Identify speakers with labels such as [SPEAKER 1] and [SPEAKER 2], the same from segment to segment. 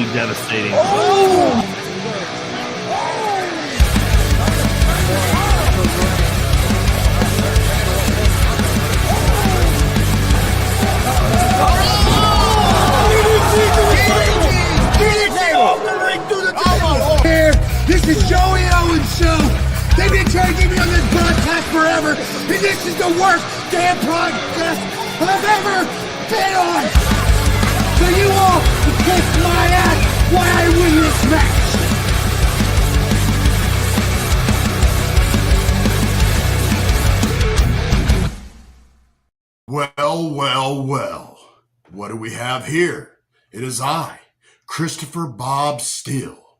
[SPEAKER 1] absolutely devastating.
[SPEAKER 2] This is Joey Owens' show. They've been trying to get me on this broadcast forever, and this is the worst damn broadcast I've ever been on. So you all can kiss my ass while I win this match.
[SPEAKER 3] Well. What do we have here? It is I, Christopher Bob Steele,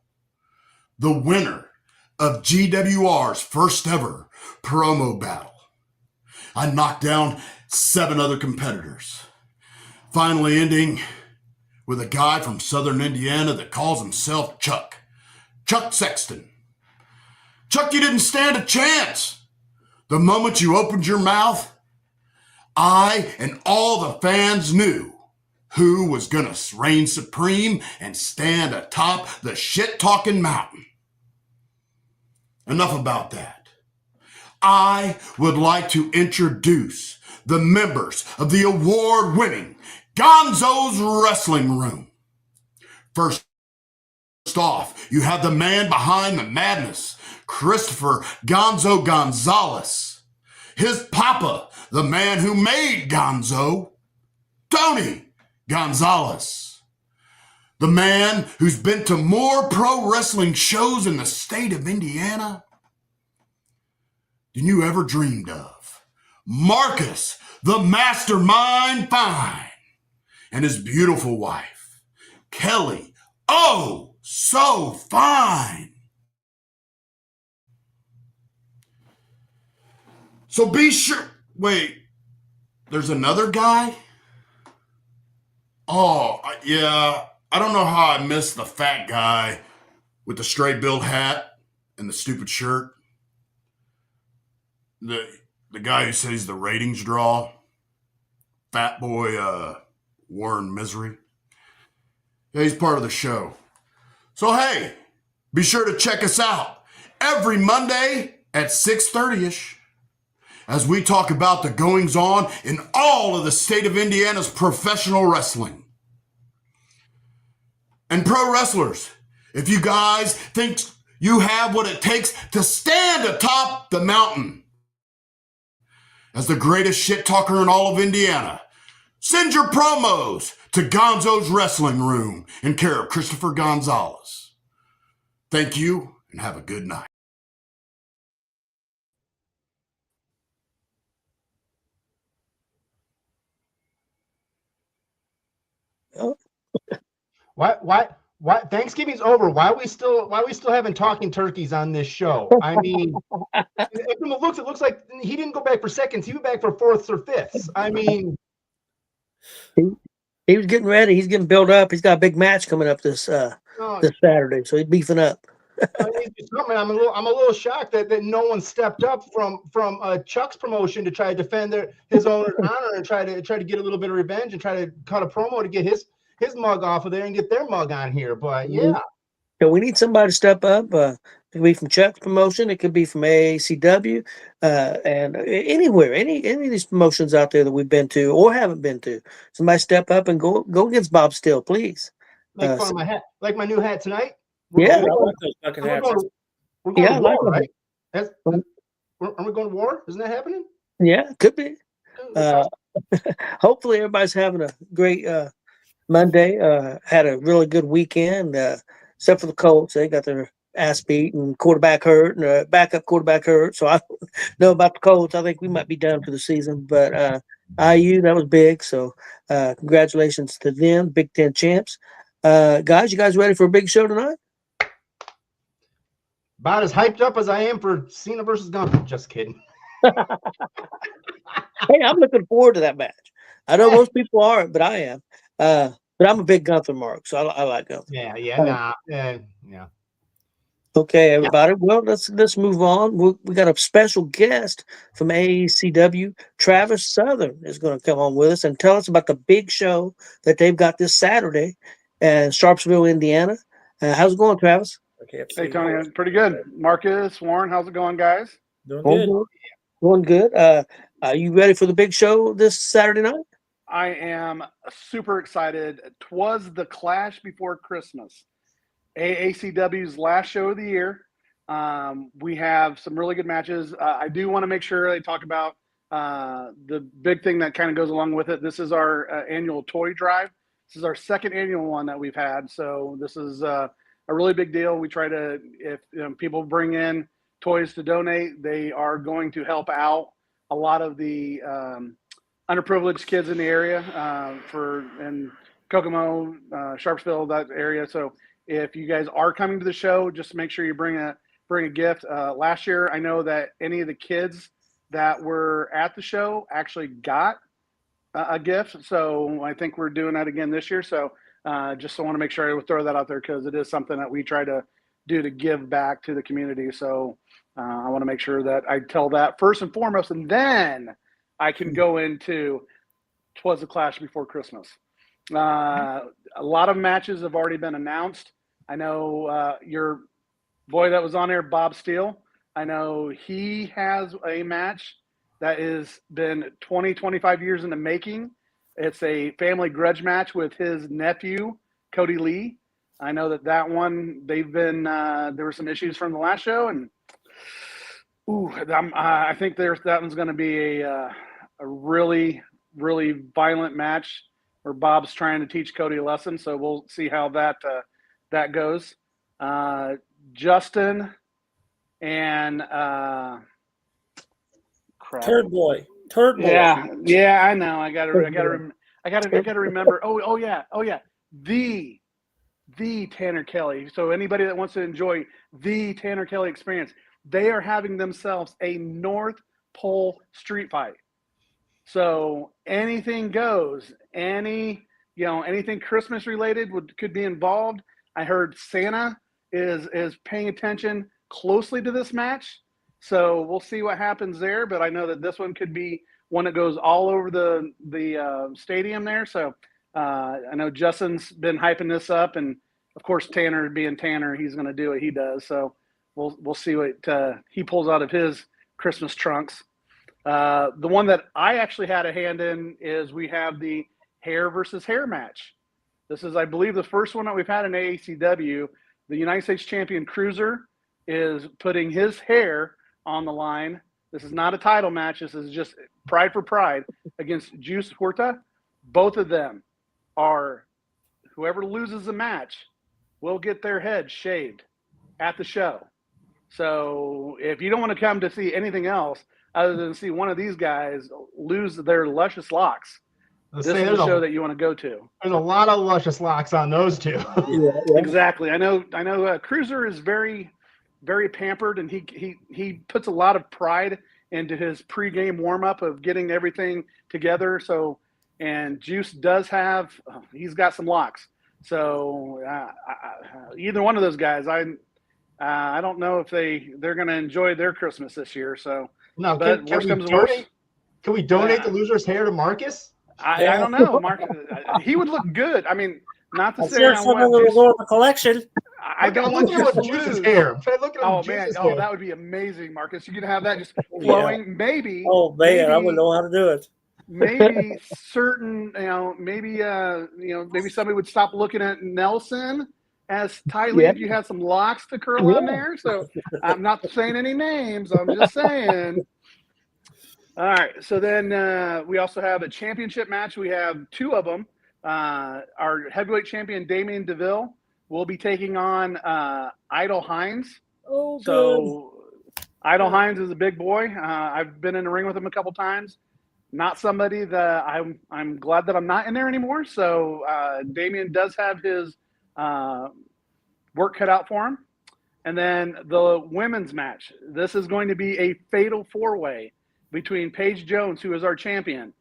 [SPEAKER 3] the winner of GWR's first ever promo battle. I knocked down 7 other competitors, finally ending with a guy from Southern Indiana that calls himself Chuck Sexton. Chuck, you didn't stand a chance. The moment you opened your mouth, I and all the fans knew who was gonna reign supreme and stand atop the shit-talking mountain. Enough about that. I would like to introduce the members of the award-winning Gonzo'S Wrestling Room. First off, you have the man behind the madness, Christopher Gonzo Gonzalez. His papa, the man who made Gonzo, Tony Gonzalez. The man who's been to more pro wrestling shows in the state of Indiana than you ever dreamed of. Marcus, the mastermind Fine, and his beautiful wife, Kelly, oh, so fine. So be sure, wait, there's another guy? Oh, yeah, I don't know how I missed the fat guy with the straight build hat and the stupid shirt. The guy who says he's the ratings draw. Fat boy, Warren Misery. Yeah, he's part of the show. So, hey, be sure to check us out every Monday at 6:30-ish as we talk about the goings-on in all of the state of Indiana's professional wrestling. And pro wrestlers, if you guys think you have what it takes to stand atop the mountain as the greatest shit talker in all of Indiana, send your promos to Gonzo's Wrestling Room in care of Christopher Gonzalez. Thank you and have a good night.
[SPEAKER 4] Why? Thanksgiving's over. Why are we still having talking turkeys on this show? I mean, from the looks, it looks like he didn't go back for seconds. He went back for fourths or fifths. I mean,
[SPEAKER 5] he was getting ready. He's getting built up. He's got a big match coming up this Saturday, so he's beefing up.
[SPEAKER 4] I'm a little shocked that no one stepped up from Chuck's promotion to try to defend his owner's honor and try to get a little bit of revenge and try to cut a promo to get his mug off of there and get their mug on here. But yeah.
[SPEAKER 5] So we need somebody to step up. It could be from Chuck's promotion. It could be from AACW, and anywhere, any of these promotions out there that we've been to or haven't been to. Somebody step up and go against Bob Steele, please.
[SPEAKER 4] Make fun of my hat, like my new hat tonight.
[SPEAKER 5] Yeah,
[SPEAKER 4] I like those fucking hats. We're going to war, right? Are we going to war? Isn't that happening?
[SPEAKER 5] Yeah, could be. Hopefully, everybody's having a great Monday. Had a really good weekend, except for the Colts. They got their ass beat and quarterback hurt and backup quarterback hurt. So I don't know about the Colts. I think we might be done for the season. But IU, that was big. So congratulations to them, Big Ten champs. Guys, you guys ready for a big show tonight?
[SPEAKER 4] About as hyped up as I am for Cena versus Gunther. Just kidding.
[SPEAKER 5] Hey, I'm looking forward to that match. I know most people aren't, but I am. But I'm a big Gunther mark, so I like Gunther.
[SPEAKER 4] Yeah.
[SPEAKER 5] Okay, everybody. Well, let's move on. We got a special guest from AACW. Travis Southern is going to come on with us and tell us about the big show that they've got this Saturday in Sharpsville, Indiana. How's it going, Travis?
[SPEAKER 1] Hey, Tony, pretty good. Marcus, Warren, how's it going, guys?
[SPEAKER 6] Doing
[SPEAKER 5] Going
[SPEAKER 6] good.
[SPEAKER 5] good. Going good. Are you ready for the big show this Saturday night?
[SPEAKER 1] I am super excited. 'Twas the Clash before Christmas, AACW's last show of the year. We have some really good matches. I do want to make sure I talk about the big thing that kind of goes along with it. This is our annual toy drive. This is our second annual one that we've had. So this is a really big deal. We try to, if people bring in toys to donate, they are going to help out a lot of the underprivileged kids in the area in Kokomo, Sharpsville, that area. So if you guys are coming to the show, just make sure you bring a gift. Last year, I know that any of the kids that were at the show actually got a gift. So I think we're doing that again this year. So just want to make sure I would throw that out there because it is something that we try to do to give back to the community. So I want to make sure that I tell that first and foremost, and then I can go into 'Twas the Clash before Christmas. A lot of matches have already been announced. I know your boy that was on there, Bob Steele, I know he has a match that has been 20, 25 years in the making. It's a family grudge match with his nephew, Cody Lee. I know that one, they've been, there were some issues from the last show, and I think that one's going to be a really, really violent match where Bob's trying to teach Cody a lesson. So we'll see how that goes. Justin and
[SPEAKER 6] Turd boy.
[SPEAKER 1] Yeah, I know. I gotta remember. Oh yeah. The Tanner Kelly. So anybody that wants to enjoy the Tanner Kelly experience, they are having themselves a North Pole street fight. So anything goes. Anything Christmas related could be involved. I heard Santa is paying attention closely to this match. So we'll see what happens there. But I know that this one could be one that goes all over the stadium there. So I know Justin's been hyping this up, and of course Tanner, being Tanner, he's going to do what he does. So we'll see what he pulls out of his Christmas trunks. The one that I actually had a hand in is we have the hair versus hair match. This is, I believe, the first one that we've had in AACW. The United States champion Cruiser is putting his hair on the line. This is not a title match. This is just pride for pride against Juice Huerta. Both of them are, whoever loses the match will get their head shaved at the show. So if you don't want to come to see anything else other than see one of these guys lose their luscious locks, this is the show that you want to go to.
[SPEAKER 4] There's a lot of luscious locks on those two.
[SPEAKER 5] Yeah.
[SPEAKER 1] Exactly. I know. Cruiser is very, very pampered, and he puts a lot of pride into his pregame warm up of getting everything together. So, and Juice does have, he's got some locks. So either one of those guys, I don't know if they're going to enjoy their Christmas this year. So,
[SPEAKER 4] No,
[SPEAKER 1] but worst comes to worst.
[SPEAKER 4] Can we donate the loser's hair to Marcus?
[SPEAKER 1] I don't know, Mark. He would look good. I mean, not to
[SPEAKER 6] I'm
[SPEAKER 1] say
[SPEAKER 6] sure
[SPEAKER 1] I
[SPEAKER 6] someone
[SPEAKER 1] want
[SPEAKER 6] will
[SPEAKER 1] Juice.
[SPEAKER 6] go in the collection.
[SPEAKER 1] I don't want
[SPEAKER 4] Look at
[SPEAKER 1] Juice to
[SPEAKER 4] Juice's
[SPEAKER 1] lose.
[SPEAKER 4] hair. Look at
[SPEAKER 1] Oh man,
[SPEAKER 4] Juice's hair.
[SPEAKER 1] that would be amazing, Marcus. You could have that just flowing.
[SPEAKER 6] Yeah.
[SPEAKER 1] Maybe.
[SPEAKER 6] Oh man, I wouldn't know how to do it.
[SPEAKER 1] Maybe certain, maybe somebody would stop looking at Nelson as tightly if you had some locks to curl on there. So I'm not saying any names. I'm just saying. All right. So then we also have a championship match. We have two of them. Our heavyweight champion Damian DeVille will be taking on Idle Hines.
[SPEAKER 6] Oh,
[SPEAKER 1] So Idle Hines is a big boy. I've been in the ring with him a couple times. Not somebody that I'm glad that I'm not in there anymore. So Damian does have his work cut out for him. And then the women's match. This is going to be a fatal four-way between Paige Jones, who is our champion,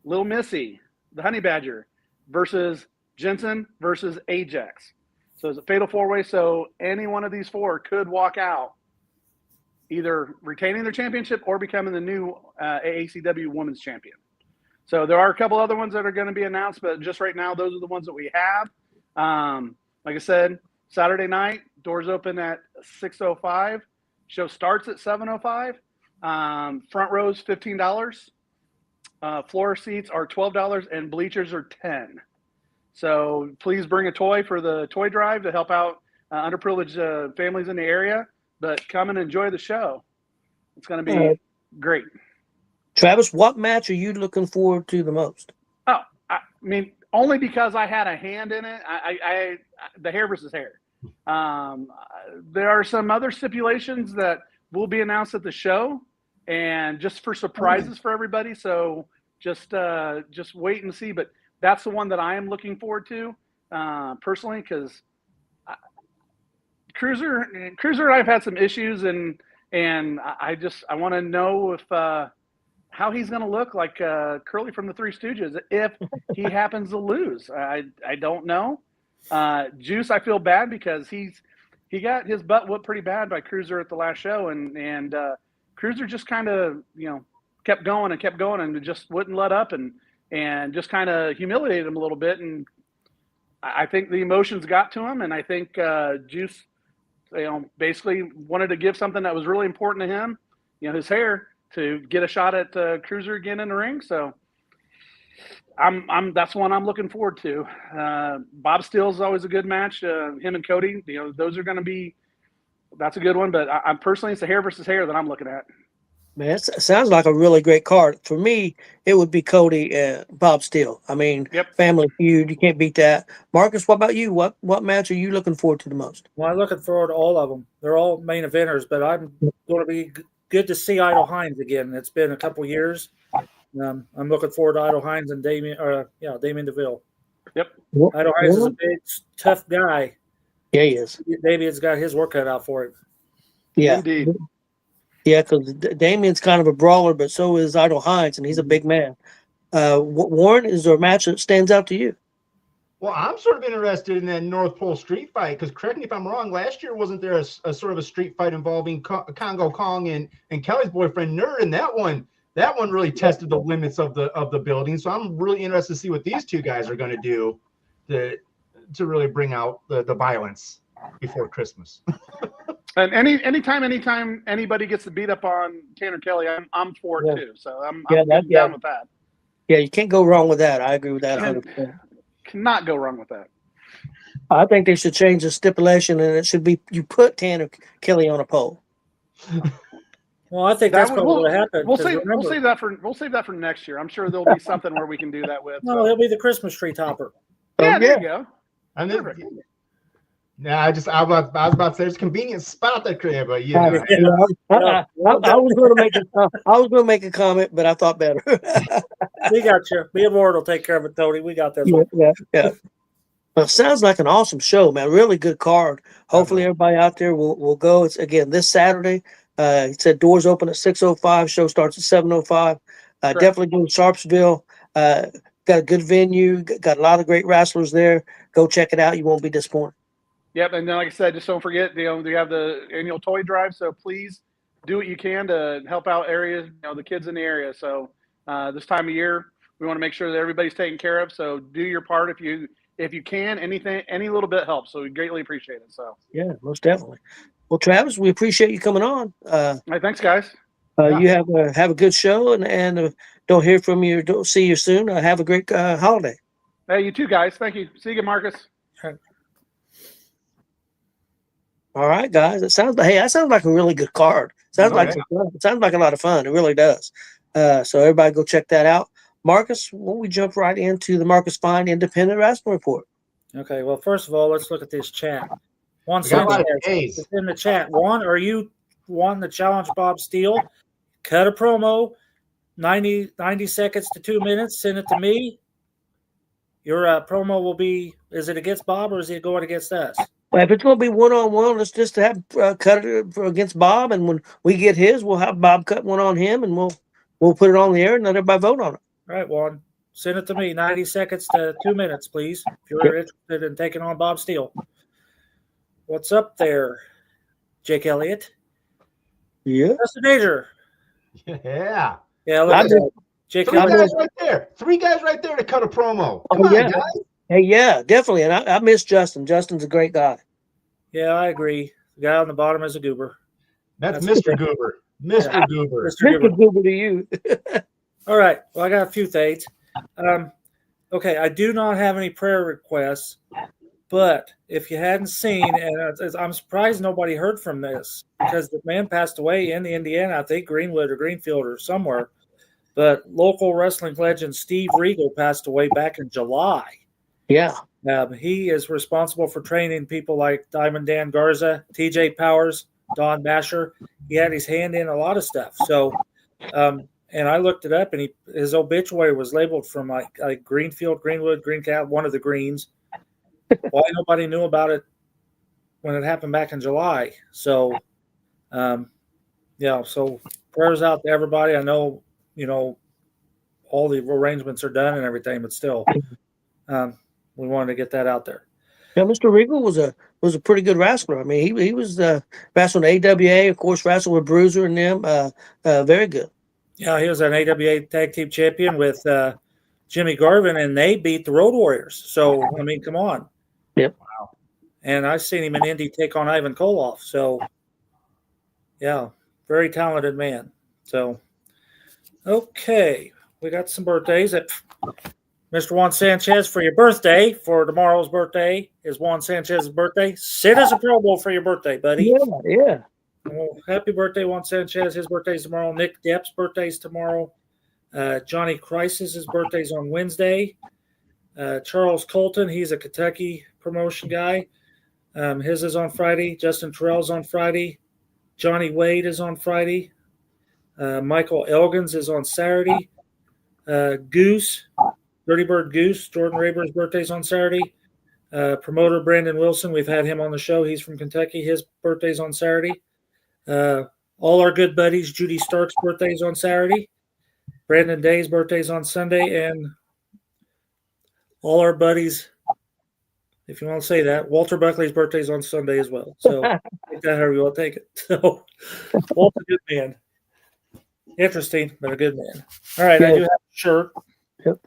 [SPEAKER 1] Lil Missy, the Honey Badger, versus Jensen versus Ajax. So it's a fatal four-way. So any one of these four could walk out either retaining their championship or becoming the new AACW Women's Champion. So there are a couple other ones that are going to be announced, but just right now, those are the ones that we have. Like I said, Saturday night, doors open at 6:05. Show starts at 7:05. Front rows $15. Floor seats are $12 and bleachers are $10. So please bring a toy for the toy drive to help out underprivileged families in the area. But come and enjoy the show. It's going to be great.
[SPEAKER 5] Travis, what match are you looking forward to the most?
[SPEAKER 1] Oh, I mean, only because I had a hand in it. The hair versus hair. There are some other stipulations that will be announced at the show, and just for surprises for everybody. So just wait and see. But that's the one that I am looking forward to personally, because Cruiser and I've had some issues, and I want to know if how he's going to look like Curly from the Three Stooges if he happens to lose. I don't know. Juice, I feel bad because he got his butt whooped pretty bad by Cruiser at the last show, and Cruiser just kind of kept going and just wouldn't let up and just kind of humiliated him a little bit, and I think the emotions got to him, and I think Juice basically wanted to give something that was really important to him, his hair, to get a shot at Cruiser again in the ring. So that's one I'm looking forward to. Bob Steele is always a good match. Him and Cody, those are going to be. That's a good one. But I'm personally, it's the hair versus hair that I'm looking at.
[SPEAKER 5] Man, it sounds like a really great card. For me, it would be Cody and Bob Steele. I mean, Family Feud, you can't beat that. Marcus, what about you? What match are you looking forward to the most?
[SPEAKER 6] Well, I'm looking forward to all of them. They're all main eventers, but I'm going to be good to see Idle Hines again. It's been a couple years. I'm looking forward to Idle Hines and Damien DeVille.
[SPEAKER 1] Yep.
[SPEAKER 6] Idle Hines is a big, tough guy.
[SPEAKER 5] Yeah, he is.
[SPEAKER 6] Damien's got his work cut out for it.
[SPEAKER 5] Yeah.
[SPEAKER 1] Indeed.
[SPEAKER 5] Yeah, because Damien's kind of a brawler, but so is Idle Hines, and he's a big man. Warren, is there a match that stands out to you?
[SPEAKER 4] Well, I'm sort of interested in that North Pole street fight, because correct me if I'm wrong, last year wasn't there a sort of a street fight involving Congo Kong and Kelly's boyfriend Nerd, and that one really tested the limits of the building. So I'm really interested to see what these two guys are going to do to really bring out the violence before Christmas.
[SPEAKER 1] And anytime anybody gets to beat up on Tanner Kelly, I'm for it too. So I'm down with that.
[SPEAKER 5] Yeah, you can't go wrong with that. I agree with that 100%.
[SPEAKER 1] Cannot go wrong with that.
[SPEAKER 5] I think they should change the stipulation, and it should be you put Tanner Kelly on a pole.
[SPEAKER 6] Well, I think that's probably what happened.
[SPEAKER 1] We'll save that for next year. I'm sure there'll be something where we can do that with.
[SPEAKER 6] No, he'll be the Christmas tree topper.
[SPEAKER 1] Yeah, there you go.
[SPEAKER 4] And then, I was about to say there's a convenient spot that could have, but I
[SPEAKER 5] was going to make a comment, but I thought better.
[SPEAKER 6] We got you. Me and Ward will take care of it, Tony. We got this.
[SPEAKER 5] Yeah. Well, it sounds like an awesome show, man. Really good card. Hopefully, everybody out there will go. It's again this Saturday. It said doors open at 6:05. Show starts at 7:05. Definitely go to Sharpsville. Got a good venue. Got a lot of great wrestlers there. Go check it out. You won't be disappointed.
[SPEAKER 1] Yep, and then like I said, just don't forget, they have the annual toy drive. So please do what you can to help out areas, the kids in the area. So this time of year, we want to make sure that everybody's taken care of. So do your part if you can. Any little bit helps. So we greatly appreciate it. So
[SPEAKER 5] yeah, most definitely. Well, Travis, we appreciate you coming on.
[SPEAKER 1] All right, thanks, guys.
[SPEAKER 5] You have a good show, and don't hear from you. Don't see you soon. Have a great holiday.
[SPEAKER 1] Hey, you too, guys. Thank you. See you again, Marcus.
[SPEAKER 5] All right, guys. That sounds like a really good card. Sounds like a lot of fun. It really does. So everybody go check that out. Marcus, won't we jump right into the Marcus Fine Independent Wrestling Report?
[SPEAKER 6] Okay. Well, first of all, let's look at this chat. One
[SPEAKER 4] It's
[SPEAKER 6] in the chat. One, are you wanting to challenge Bob Steele? Cut a promo, 90 seconds to 2 minutes. Send it to me. Your promo will be, is it against Bob or is it going against us?
[SPEAKER 5] Well, if it's going to be one-on-one, let's just have cut it against Bob, and when we get his, we'll have Bob cut one on him, and we'll put it on the air and let everybody vote on it.
[SPEAKER 6] All right, Juan. Send it to me, 90 seconds to 2 minutes, please, if you're interested in taking on Bob Steele. What's up there, Jake Elliott?
[SPEAKER 5] Yeah.
[SPEAKER 6] That's the danger.
[SPEAKER 4] Yeah.
[SPEAKER 6] Yeah, look at that. Jake
[SPEAKER 4] Three
[SPEAKER 6] Elliott.
[SPEAKER 4] guys right there. 3 guys right there to cut a promo. Come on,
[SPEAKER 5] yeah.
[SPEAKER 4] guys.
[SPEAKER 5] Hey, yeah, definitely. And I miss Justin. Justin's a great guy.
[SPEAKER 6] Yeah, I agree. The guy on the bottom is a goober.
[SPEAKER 4] That's
[SPEAKER 6] That's
[SPEAKER 4] Mr. Goober. Mr. Goober.
[SPEAKER 6] Mr. Goober.
[SPEAKER 5] Mr. Goober to you.
[SPEAKER 6] All right. Well, I got a few things. Okay, I do not have any prayer requests, but if you hadn't seen, and I'm surprised nobody heard from this because the man passed away in Indiana, I think Greenwood or Greenfield or somewhere. But local wrestling legend Steve Regal passed away back in July.
[SPEAKER 5] Yeah.
[SPEAKER 6] He is responsible for training people like Diamond Dan Garza, TJ Powers, Don Basher. He had his hand in a lot of stuff. So, and I looked it up, and his obituary was labeled from like Greenfield, Greenwood, Greencap, one of the greens. Why nobody knew about it when it happened back in July? So, yeah. So prayers out to everybody. I know, all the arrangements are done and everything, but still, we wanted to get that out there.
[SPEAKER 5] Yeah, Mr. Regal was a pretty good wrestler. I mean, he was wrestling AWA, of course, wrestled with Bruiser and them. Very good.
[SPEAKER 6] Yeah, he was an AWA tag team champion with Jimmy Garvin, and they beat the Road Warriors. So, I mean, come on.
[SPEAKER 5] Yep.
[SPEAKER 6] Wow. And I've seen him in Indy take on Ivan Koloff. So, yeah, very talented man. So, okay, we got some birthdays. Mr. Juan Sanchez, for your birthday, for tomorrow's birthday, is Juan Sanchez's birthday. Send us a promo for your birthday, buddy.
[SPEAKER 5] Yeah.
[SPEAKER 6] Well, happy birthday, Juan Sanchez. His birthday's tomorrow. Nick Depp's birthday's tomorrow. Johnny Crisis' birthday's on Wednesday. Charles Colton, he's a Kentucky promotion guy. His is on Friday. Justin Terrell's on Friday. Johnny Wade is on Friday. Michael Elgins is on Saturday. Goose, Dirty Bird Goose, Jordan Raber's birthday's on Saturday. Promoter Brandon Wilson, we've had him on the show. He's from Kentucky. His birthday's on Saturday. All our good buddies, Judy Stark's birthday's on Saturday. Brandon Day's birthday's on Sunday. And all our buddies, if you want to say that, Walter Buckley's birthday's on Sunday as well. So take that however you want to take it. So Walter's a good man. Interesting, but a good man. All right, I do have a shirt.
[SPEAKER 5] Yep.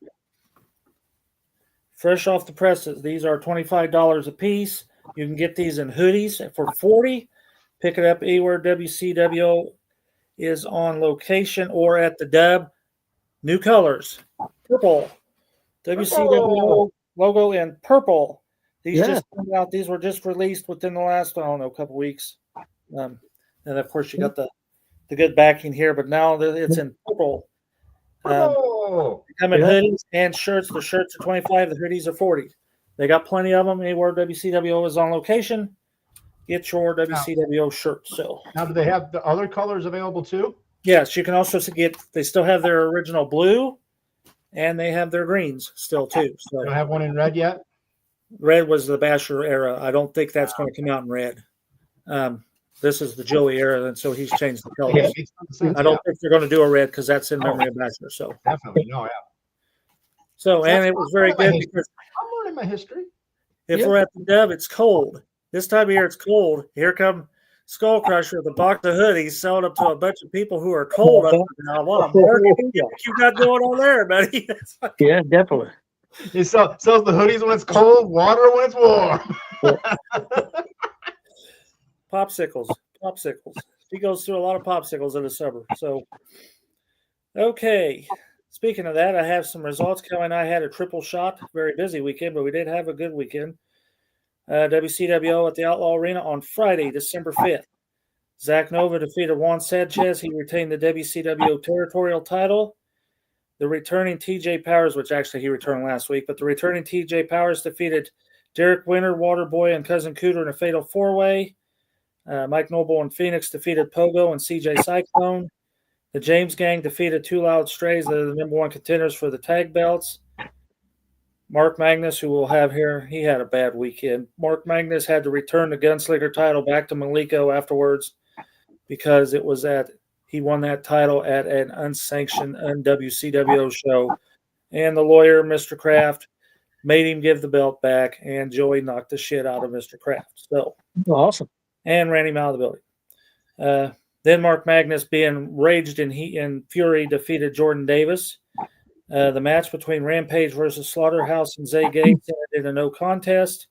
[SPEAKER 6] Fresh off the presses. These are $25 a piece. You can get these in hoodies for $40. Pick it up anywhere WCWO is on location or at the Dub. New colors. Purple. WCWO logo in purple. These just came out. These were just released within the last, couple weeks. And of course, you got the good backing here, but now it's in purple. Come in hoodies and shirts. The shirts are $25. The hoodies are $40. They got plenty of them. Anywhere WCWO is on location, get your WCWO shirt. So
[SPEAKER 4] now, do they have the other colors available too?
[SPEAKER 6] Yes, you can also get. They still have their original blue, and they have their greens still too. So
[SPEAKER 4] they don't have one in red yet.
[SPEAKER 6] Red was the Basher era. I don't think that's going to come out in red. This is the Joey era, and so he's changed the colors. Yeah, I don't think they're going to do a red because that's in memory of Basher. So
[SPEAKER 4] definitely, no, yeah.
[SPEAKER 6] So and it was very good because
[SPEAKER 4] I'm learning my history.
[SPEAKER 6] If we're at the Dub, it's cold. This time of year, it's cold. Here come Skull Crusher with a box of hoodies selling them to a bunch of people who are cold up now. What a market you got going on there, buddy.
[SPEAKER 5] Yeah, definitely.
[SPEAKER 4] He sells the hoodies when it's cold, water when it's warm.
[SPEAKER 6] Popsicles. He goes through a lot of popsicles in the summer. So, okay. Speaking of that, I have some results. Kelly and I had a triple shot. Very busy weekend, but we did have a good weekend. WCWO at the Outlaw Arena on Friday, December 5th. Zach Nova defeated Juan Sanchez. He retained the WCWO territorial title. The returning TJ Powers, which actually he returned last week, but the returning TJ Powers defeated Derek Winter, Waterboy, and Cousin Cooter in a fatal four-way. Mike Noble and Phoenix defeated Pogo and CJ Cyclone. The James Gang defeated Two Loud Strays. They're the number one contenders for the tag belts. Mark Magnus, who we'll have here, he had a bad weekend. Mark Magnus had to return the Gunslinger title back to Maliko afterwards because he won that title at an unsanctioned WCWO show. And the lawyer, Mr. Kraft, made him give the belt back, and Joey knocked the shit out of Mr. Kraft. So
[SPEAKER 5] awesome.
[SPEAKER 6] And ran him out of the building. Then Mark Magnus, being raged in fury, defeated Jordan Davis. The match between Rampage versus Slaughterhouse and Zay Gates ended in a no contest.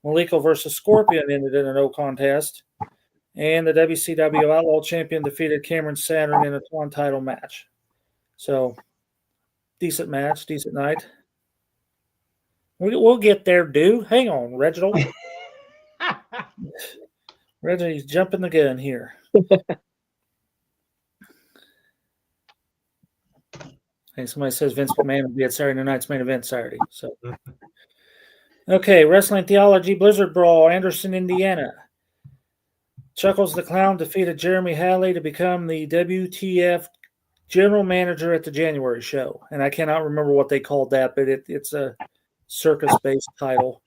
[SPEAKER 6] Maliko versus Scorpion ended in a no contest. And the WCW Outlaw Champion defeated Cameron Saturn in a title match. So, decent match, decent night. We'll get there, dude. Hang on, Reginald. Reginald's jumping the gun here. Hey, somebody says Vince McMahon will be at Saturday night's main event Saturday. So, okay, Wrestling Theology Blizzard Brawl, Anderson, Indiana. Chuckles the Clown defeated Jeremy Halley to become the WTF general manager at the January show. And I cannot remember what they called that, but it's a circus-based title.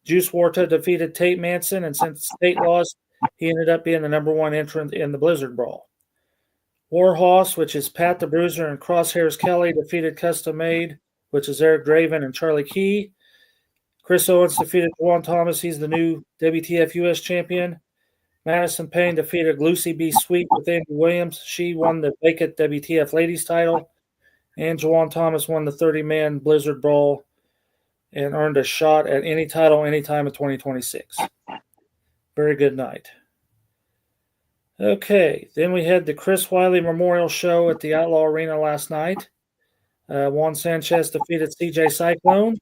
[SPEAKER 6] Juice Warta defeated Tate Manson, and since Tate lost, he ended up being the number one entrant in the Blizzard Brawl. Warhorse, which is Pat the Bruiser and Crosshairs Kelly, defeated Custom Made, which is Eric Draven and Charlie Key. Chris Owens defeated Juan Thomas. He's the new WTF US champion. Madison Payne defeated Lucy B. Sweet with Andy Williams. She won the vacant WTF Ladies title. And Juwan Thomas won the 30-man Blizzard Brawl and earned a shot at any title anytime in 2026. Very good night. Okay, then we had the Chris Wiley Memorial Show at the Outlaw Arena last night. Juan Sanchez defeated CJ Cyclone.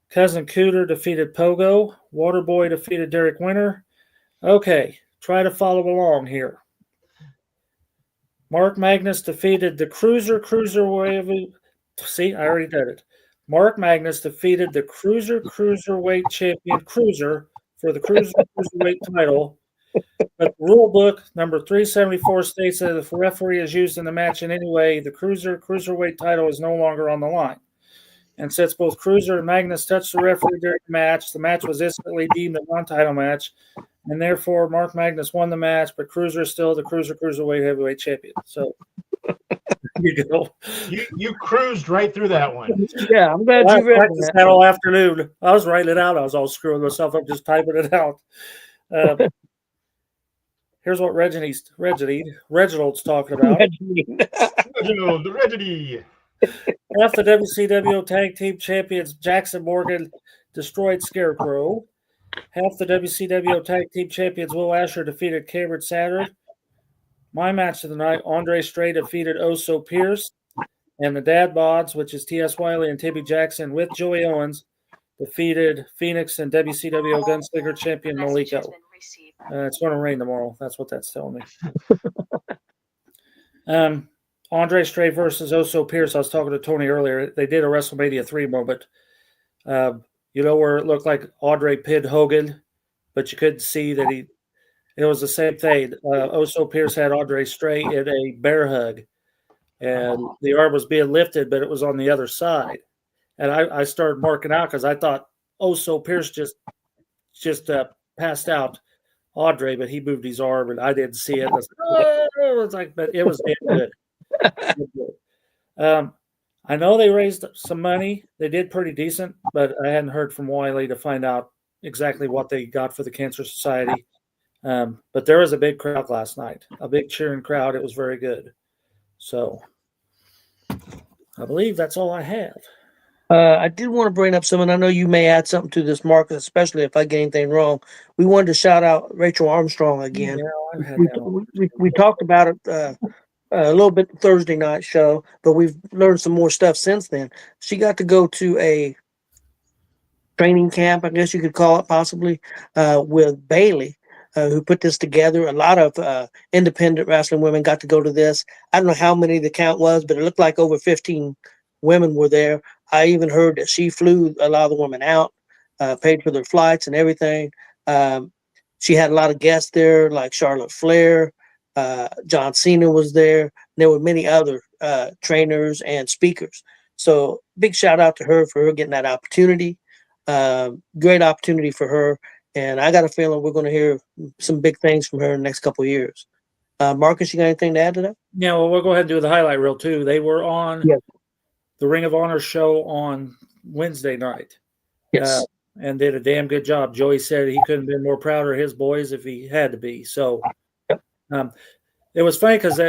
[SPEAKER 6] Cousin Cooter defeated Pogo. Waterboy defeated Derek Winter. Okay, try to follow along here. Mark Magnus defeated the Cruiserweight. See, I already did it. Mark Magnus defeated the Cruiserweight champion Cruiser for the Cruiserweight title. But the rule book number 374 states that if a referee is used in the match in any way, the Cruiserweight title is no longer on the line. And since both Cruiser and Magnus touched the referee during the match was instantly deemed a non-title match, and therefore Mark Magnus won the match, but Cruiser is still the Cruiserweight heavyweight champion. So you go.
[SPEAKER 4] You cruised right through that one.
[SPEAKER 5] Yeah, I'm glad you read
[SPEAKER 6] that all afternoon. I was writing it out. I was all screwing myself up just typing it out. Here's what Reginald's talking about.
[SPEAKER 4] Reginald, the Reggie.
[SPEAKER 6] Half the WCW Tag Team Champions Jackson Morgan destroyed Scarecrow. Half the WCW Tag Team Champions Will Asher defeated Cameron Saturn. My match of the night, Andre Stray defeated Oso Pierce. And the Dad Bods, which is T.S. Wiley and Timmy Jackson with Joey Owens, defeated Phoenix and WCW Gunslinger champion Maliko. It's going to rain tomorrow. That's what that's telling me. Andre Stray versus Oso Pierce. I was talking to Tony earlier. They did a WrestleMania 3 moment. Where it looked like Andre pinned Hogan, but you couldn't see that it was the same thing. Oso Pierce had Andre Stray in a bear hug, and the arm was being lifted, but it was on the other side. And I started marking out because I thought Oso Pierce just passed out Andre, but he moved his arm, and I didn't see it. But it was damn good. I know they raised some money. They did pretty decent, but I hadn't heard from Wiley to find out exactly what they got for the Cancer Society. But there was a big crowd last night, a big cheering crowd. It was very good. So I believe that's all I have.
[SPEAKER 5] I did want to bring up something. I know you may add something to this, Marcus, especially if I get anything wrong. We wanted to shout out Rachel Armstrong again.
[SPEAKER 6] Yeah,
[SPEAKER 5] we talked about it a little bit Thursday night show, but we've learned some more stuff since then. She got to go to a training camp, I guess you could call it possibly, with Bailey, who put this together. A lot of independent wrestling women got to go to this. I don't know how many the count was, but it looked like over 15 women were there. I even heard that she flew a lot of the women out, paid for their flights and everything. She had a lot of guests there, like Charlotte Flair. John Cena was there. There were many other trainers and speakers. So big shout out to her for her getting that opportunity. Great opportunity for her. And I got a feeling we're going to hear some big things from her in the next couple of years. Marcus, you got anything to add to that?
[SPEAKER 6] Yeah, well, we'll go ahead and do the highlight reel too. They were on the Ring of Honor show on Wednesday night.
[SPEAKER 5] Yes.
[SPEAKER 6] And did a damn good job. Joey said he couldn't have been more proud of his boys if he had to be. So it was funny because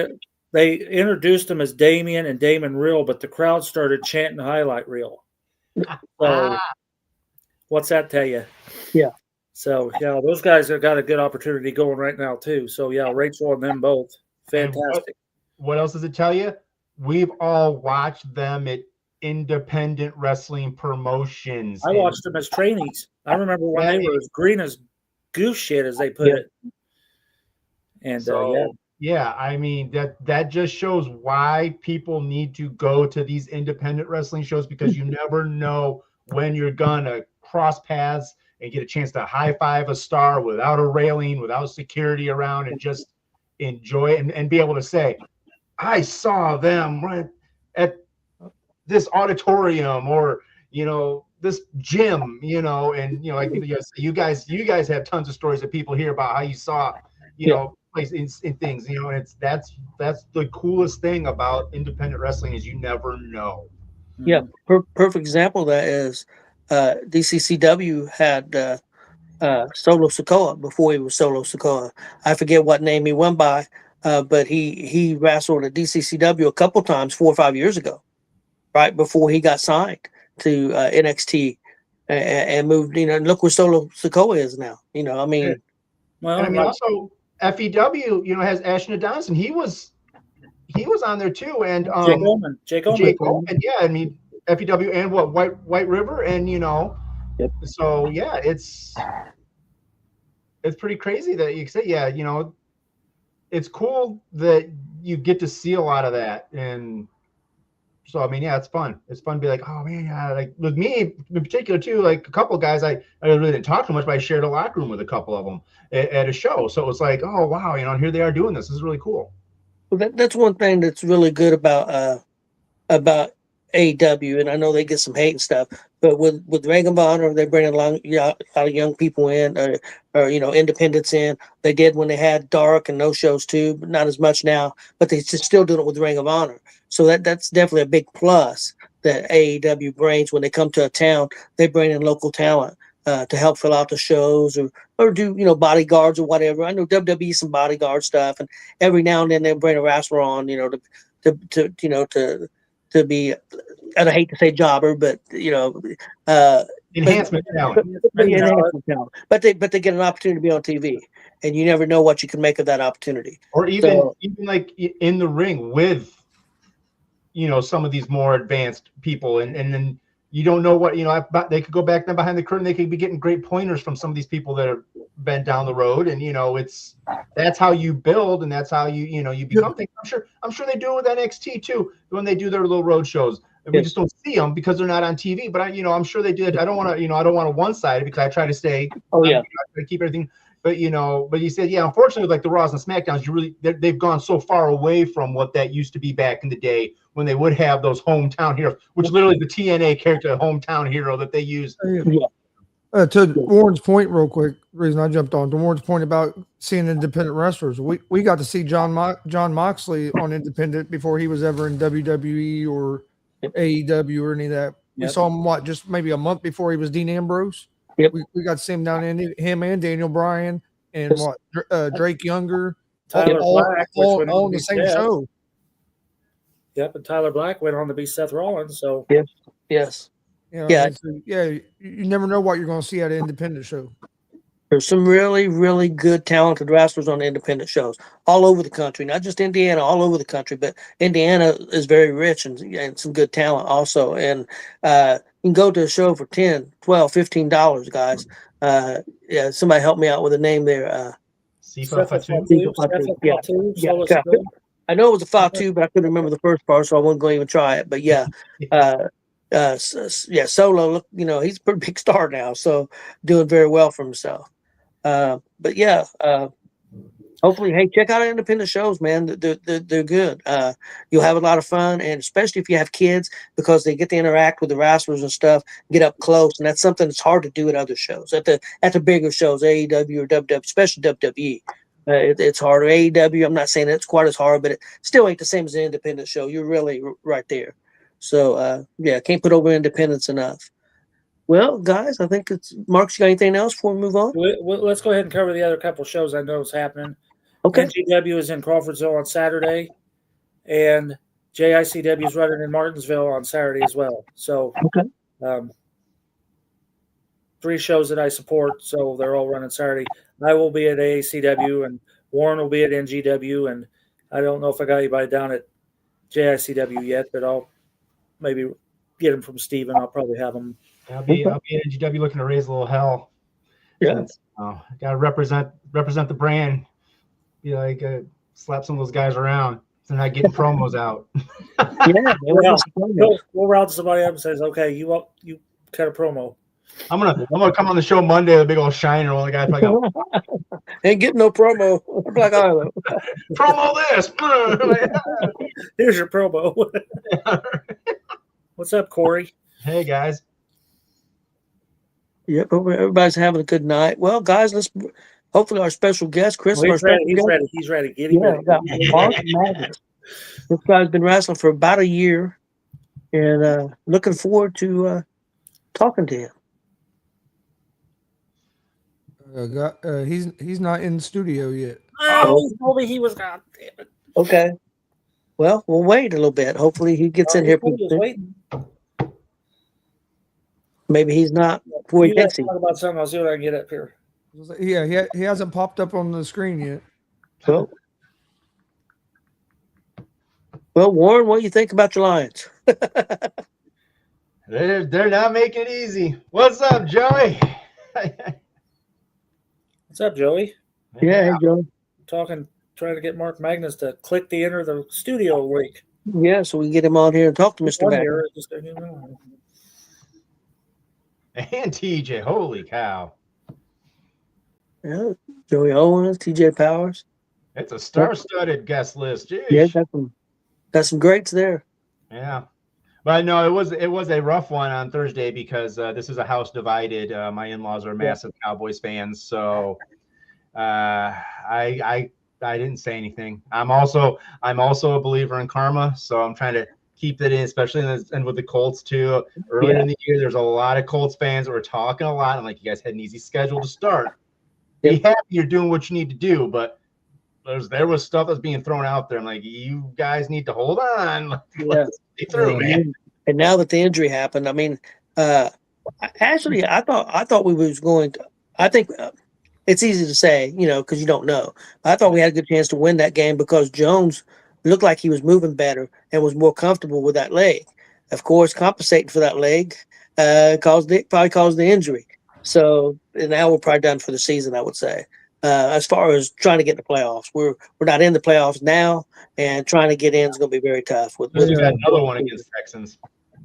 [SPEAKER 6] they introduced him as Damien and Damon Reel, but the crowd started chanting highlight reel. So what's that tell you?
[SPEAKER 5] Yeah.
[SPEAKER 6] So yeah, those guys have got a good opportunity going right now too. So yeah, Rachel and them both, fantastic.
[SPEAKER 4] What else does it tell you? We've all watched them at independent wrestling promotions.
[SPEAKER 6] I watched them as trainees. I remember when they were as green as goose shit, as they put it. And
[SPEAKER 4] so, yeah, I mean that just shows why people need to go to these independent wrestling shows, because you never know when you're gonna cross paths and get a chance to high five a star without a railing, without security around, and just enjoy it and be able to say, I saw them right at this auditorium, or this gym, and like you guys have tons of stories that people hear about how you saw places in things, and that's the coolest thing about independent wrestling, is you never know.
[SPEAKER 5] Yeah, perfect example of that is DCCW had Solo Sikoa before he was Solo Sikoa. I forget what name he went by, but he wrestled at DCCW a couple times 4 or 5 years ago, right before he got signed to NXT and moved. And look where Solo Sikoa is now. I mean,
[SPEAKER 4] also FEW, has Ashton Adonis, he was on there too, and Jake Oman, yeah, I mean FEW and White River, and so yeah, it's pretty crazy that you say, it's cool that you get to see a lot of that. And so I mean, yeah, it's fun to be like, oh man, yeah, like with me in particular too, like a couple of guys I really didn't talk too much, but I shared a locker room with a couple of them at a show, so it was like, oh wow, here they are doing this is really cool.
[SPEAKER 5] Well, that's one thing that's really good about AEW, and I know they get some hate and stuff, but with Ring of Honor, they bring a lot of young people in, or independents in. They did when they had Dark and no shows too, but not as much now. But they still doing it with Ring of Honor, so that's definitely a big plus that AEW brings when they come to a town. They bring in local talent to help fill out the shows or do bodyguards or whatever. I know WWE some bodyguard stuff, and every now and then they bring a wrestler on, to be, I hate to say jobber, but
[SPEAKER 4] enhancement talent.
[SPEAKER 5] But they get an opportunity to be on TV, and you never know what you can make of that opportunity.
[SPEAKER 4] Or even like in the ring with some of these more advanced people, and then you don't know what they could go back then behind the curtain. They could be getting great pointers from some of these people that have been down the road, and that's how you build, and that's how you become things. I'm sure they do it with NXT too when they do their little road shows. We just don't see them because they're not on TV. But I'm sure they do it. I don't want to one-sided, because I try to stay. I try to keep everything. But but you said, unfortunately, like the Raws and SmackDowns, they've gone so far away from what that used to be back in the day, when they would have those hometown heroes, which literally the TNA character, hometown hero, that they use.
[SPEAKER 7] To Warren's point, real quick, reason I jumped on to Warren's point about seeing independent wrestlers, we got to see John Moxley on independent before he was ever in WWE or AEW or any of that. We saw him just maybe a month before he was Dean Ambrose.
[SPEAKER 5] Yep.
[SPEAKER 7] We got to see him down in him and Daniel Bryan and Drake Younger,
[SPEAKER 6] Tyler Black,
[SPEAKER 7] all in the same show.
[SPEAKER 6] Yep, and Tyler Black went on to be Seth Rollins. So
[SPEAKER 5] yes.
[SPEAKER 7] You never know what you're going to see at an independent show.
[SPEAKER 5] There's some really, really good talented wrestlers on the independent shows all over the country, not just Indiana, all over the country, but Indiana is very rich and some good talent also. And you can go to a show for $10, $12, $15, guys. Somebody help me out with a name there. I know it was a Fatu, but I couldn't remember the first part, so I wasn't going to even try it. But Solo, look, he's a pretty big star now, so doing very well for himself. Hopefully, hey, check out our independent shows, man. They're good. You'll have a lot of fun, and especially if you have kids, because they get to interact with the wrestlers and stuff, get up close, and that's something that's hard to do at other shows, at the bigger shows, AEW or WWE, especially WWE. It's harder. AEW, I'm not saying it's quite as hard, but it still ain't the same as an independent show. You're really right there. So, can't put over independence enough. Well, guys, I think it's Mark. You got anything else before we move on?
[SPEAKER 6] Let's go ahead and cover the other couple shows I know is happening.
[SPEAKER 5] Okay.
[SPEAKER 6] NGW is in Crawfordsville on Saturday. and JICW is running in Martinsville on Saturday as well. So,
[SPEAKER 5] Okay.
[SPEAKER 6] 3 shows that I support, so they're all running Saturday. I will be at AACW, and Warren will be at NGW, and I don't know if I got anybody down at JICW yet, but I'll maybe get him from Steven. I'll probably have him.
[SPEAKER 4] I'll be at NGW looking to raise a little hell.
[SPEAKER 5] Yeah.
[SPEAKER 4] Got to represent the brand. Be like slap some of those guys around. So they're not getting promos out.
[SPEAKER 5] Yeah.
[SPEAKER 6] We'll route somebody up and says, "Okay, you cut a promo."
[SPEAKER 4] I'm gonna come on the show Monday with a big old shiner. All the guys like, go,
[SPEAKER 5] Ain't getting no promo. Black Island.
[SPEAKER 4] promo this.
[SPEAKER 6] Here's your promo. What's up, Corey?
[SPEAKER 4] Hey guys.
[SPEAKER 5] Yep, everybody's having a good night. Well, guys, let's hopefully our special guest, Chris.
[SPEAKER 6] Well, he's ready. He's ready. Get him ready.
[SPEAKER 5] Got Mark Magnus. This guy's been wrestling for about a year, and looking forward to talking to him.
[SPEAKER 7] He's not in the studio yet.
[SPEAKER 6] Oh, he told me he was. God damn it.
[SPEAKER 5] Okay. Well, we'll wait a little bit. Hopefully, he gets in here.
[SPEAKER 6] Waiting.
[SPEAKER 5] Maybe he's not. Before he gets here.
[SPEAKER 6] Talk about something. I'll see what I can get up here.
[SPEAKER 7] Yeah, he hasn't popped up on the screen yet.
[SPEAKER 5] So, well, Warren, what do you think about your Lions?
[SPEAKER 4] They're not making it easy. What's up, Joey?
[SPEAKER 6] What's up, Joey?
[SPEAKER 5] Yeah, hey, Joe.
[SPEAKER 6] Trying to get Mark Magnus to click the enter the studio link.
[SPEAKER 5] Yeah, so we can get him on here and talk to Mr. Magnus.
[SPEAKER 4] And TJ, holy cow.
[SPEAKER 5] Yeah, Joey Owens, TJ Powers.
[SPEAKER 4] It's a star-studded guest list. Jeez.
[SPEAKER 5] Yeah, got some greats there.
[SPEAKER 4] Yeah. But no, it was a rough one on Thursday because this is a house divided. My in-laws are massive Cowboys fans, so I didn't say anything. I'm also a believer in karma, so I'm trying to keep that in, especially and with the Colts too. Early in the year, there's a lot of Colts fans that were talking a lot. I'm like, you guys had an easy schedule to start. Be happy you're doing what you need to do, but there was stuff that's being thrown out there. I'm like, you guys need to hold on. Let's see through, man.
[SPEAKER 5] And now that the injury happened, I mean, actually, I thought we was going to. I think it's easy to say, because you don't know. I thought we had a good chance to win that game because Jones looked like he was moving better and was more comfortable with that leg. Of course, compensating for that leg probably caused the injury. So now we're probably done for the season, I would say. As far as trying to get in the playoffs, we're not in the playoffs now, and trying to get in is going to be very tough.
[SPEAKER 4] We've got another one against Texans.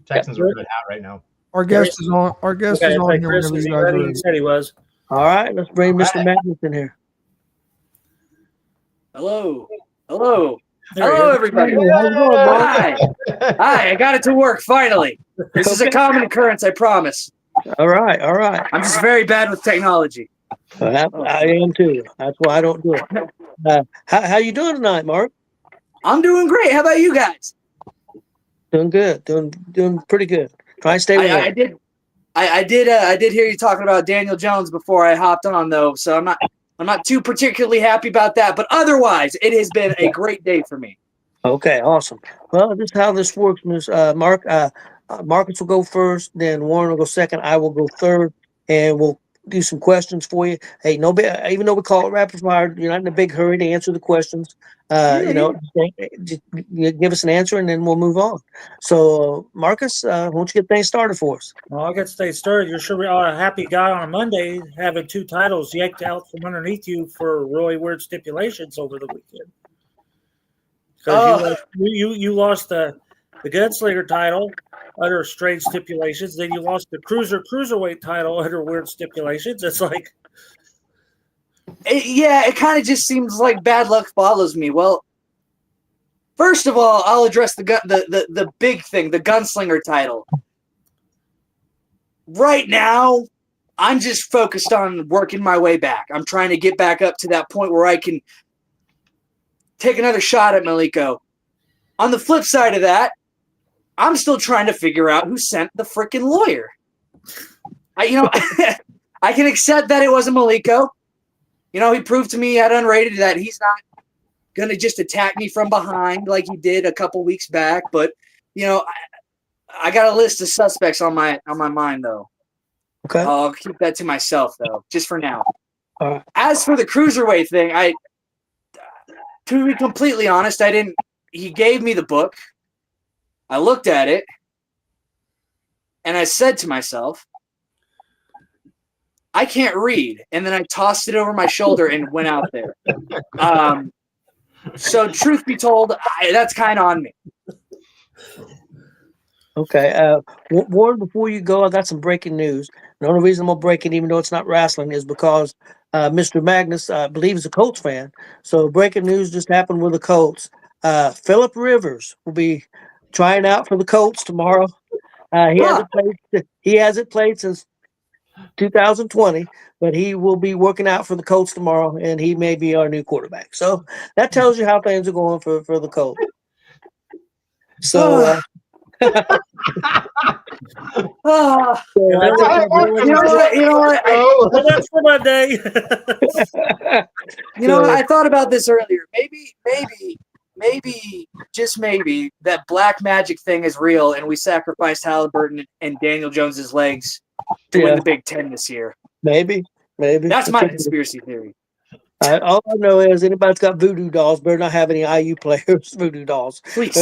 [SPEAKER 4] Texans are really hot right now.
[SPEAKER 7] Our guest is on. Our guest is on here.
[SPEAKER 6] Chris, he said he was.
[SPEAKER 5] All right, let's bring Mr. Magnus in here.
[SPEAKER 8] Hello, everybody.
[SPEAKER 5] Hi.
[SPEAKER 8] Hi, I got it to work finally. This is a common occurrence, I promise.
[SPEAKER 5] All right.
[SPEAKER 8] I'm just very bad with technology.
[SPEAKER 5] I am too. That's why I don't do it. How you doing tonight, Mark?
[SPEAKER 8] I'm doing great. How about you guys?
[SPEAKER 5] Doing good. Doing pretty good. Try and stay warm.
[SPEAKER 8] I did hear you talking about Daniel Jones before I hopped on though, so I'm not too particularly happy about that. But otherwise, it has been a great day for me.
[SPEAKER 5] Okay, awesome. Well, this is how this works, Ms. Mark. Marcus will go first, then Warren will go second. I will go third, and we'll do some questions for you. Hey, even though we call it rapid fire, you're not in a big hurry to answer the questions. Just give us an answer, and then we'll move on. So, Marcus, why don't you get things started for us?
[SPEAKER 6] Well, I'll get things started. You're sure a happy guy on a Monday having 2 titles yanked out from underneath you for really weird stipulations over the weekend. Because you lost the Gunslinger title under strange stipulations. Then you lost the Cruiserweight title under weird stipulations. It's like...
[SPEAKER 8] It kind of just seems like bad luck follows me. Well, first of all, I'll address the big thing, the Gunslinger title. Right now, I'm just focused on working my way back. I'm trying to get back up to that point where I can take another shot at Maliko. On the flip side of that, I'm still trying to figure out who sent the freaking lawyer. I can accept that it wasn't Maliko. He proved to me at Unrated that he's not gonna just attack me from behind like he did a couple weeks back. But I got a list of suspects on my mind though.
[SPEAKER 5] Okay.
[SPEAKER 8] I'll keep that to myself though, just for now.
[SPEAKER 5] All right.
[SPEAKER 8] As for the cruiserweight thing, to be completely honest, I didn't. He gave me the book. I looked at it, and I said to myself, I can't read. And then I tossed it over my shoulder and went out there. So truth be told, that's kind of on me.
[SPEAKER 5] Okay. Warren, before you go, I got some breaking news. The only reason I'm going to break it, even though it's not wrestling, is because Mr. Magnus, I believe, is a Colts fan. So breaking news just happened with the Colts. Phillip Rivers will be trying out for the Colts tomorrow. He hasn't played since 2020, but he will be working out for the Colts tomorrow, and he may be our new quarterback. So that tells you how things are going for the Colts. So,
[SPEAKER 6] You know what? That's for my day.
[SPEAKER 8] I thought about this earlier. Maybe, just maybe, that black magic thing is real, and we sacrificed Halliburton and Daniel Jones's legs to win the Big Ten this year.
[SPEAKER 5] Maybe.
[SPEAKER 8] That's my conspiracy theory.
[SPEAKER 5] All I know is anybody's got voodoo dolls better not have any IU players voodoo dolls.
[SPEAKER 8] Please.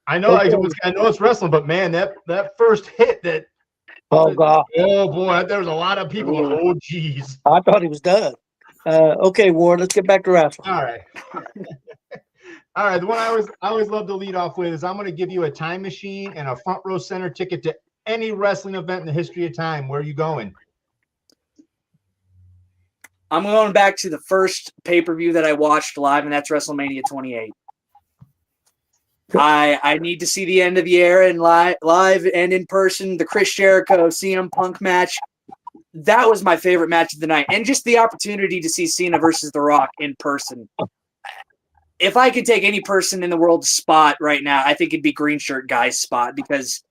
[SPEAKER 4] I know it's wrestling, but man, that first hit that.
[SPEAKER 5] Oh God!
[SPEAKER 4] Oh boy, there was a lot of people. Oh geez.
[SPEAKER 5] I thought he was done. Okay, Warren, let's get back to wrestling.
[SPEAKER 4] All right. All right. The one I always love to lead off with is I'm going to give you a time machine and a front row center ticket to any wrestling event in the history of time. Where are you going?
[SPEAKER 8] I'm going back to the first pay-per-view that I watched live, and that's WrestleMania 28. I need to see the end of the era and live and in person. The Chris Jericho CM Punk match, that was my favorite match of the night, and just the opportunity to see Cena versus The Rock in person. If I could take any person in the world's spot right now, I think it'd be Green Shirt Guy's spot because,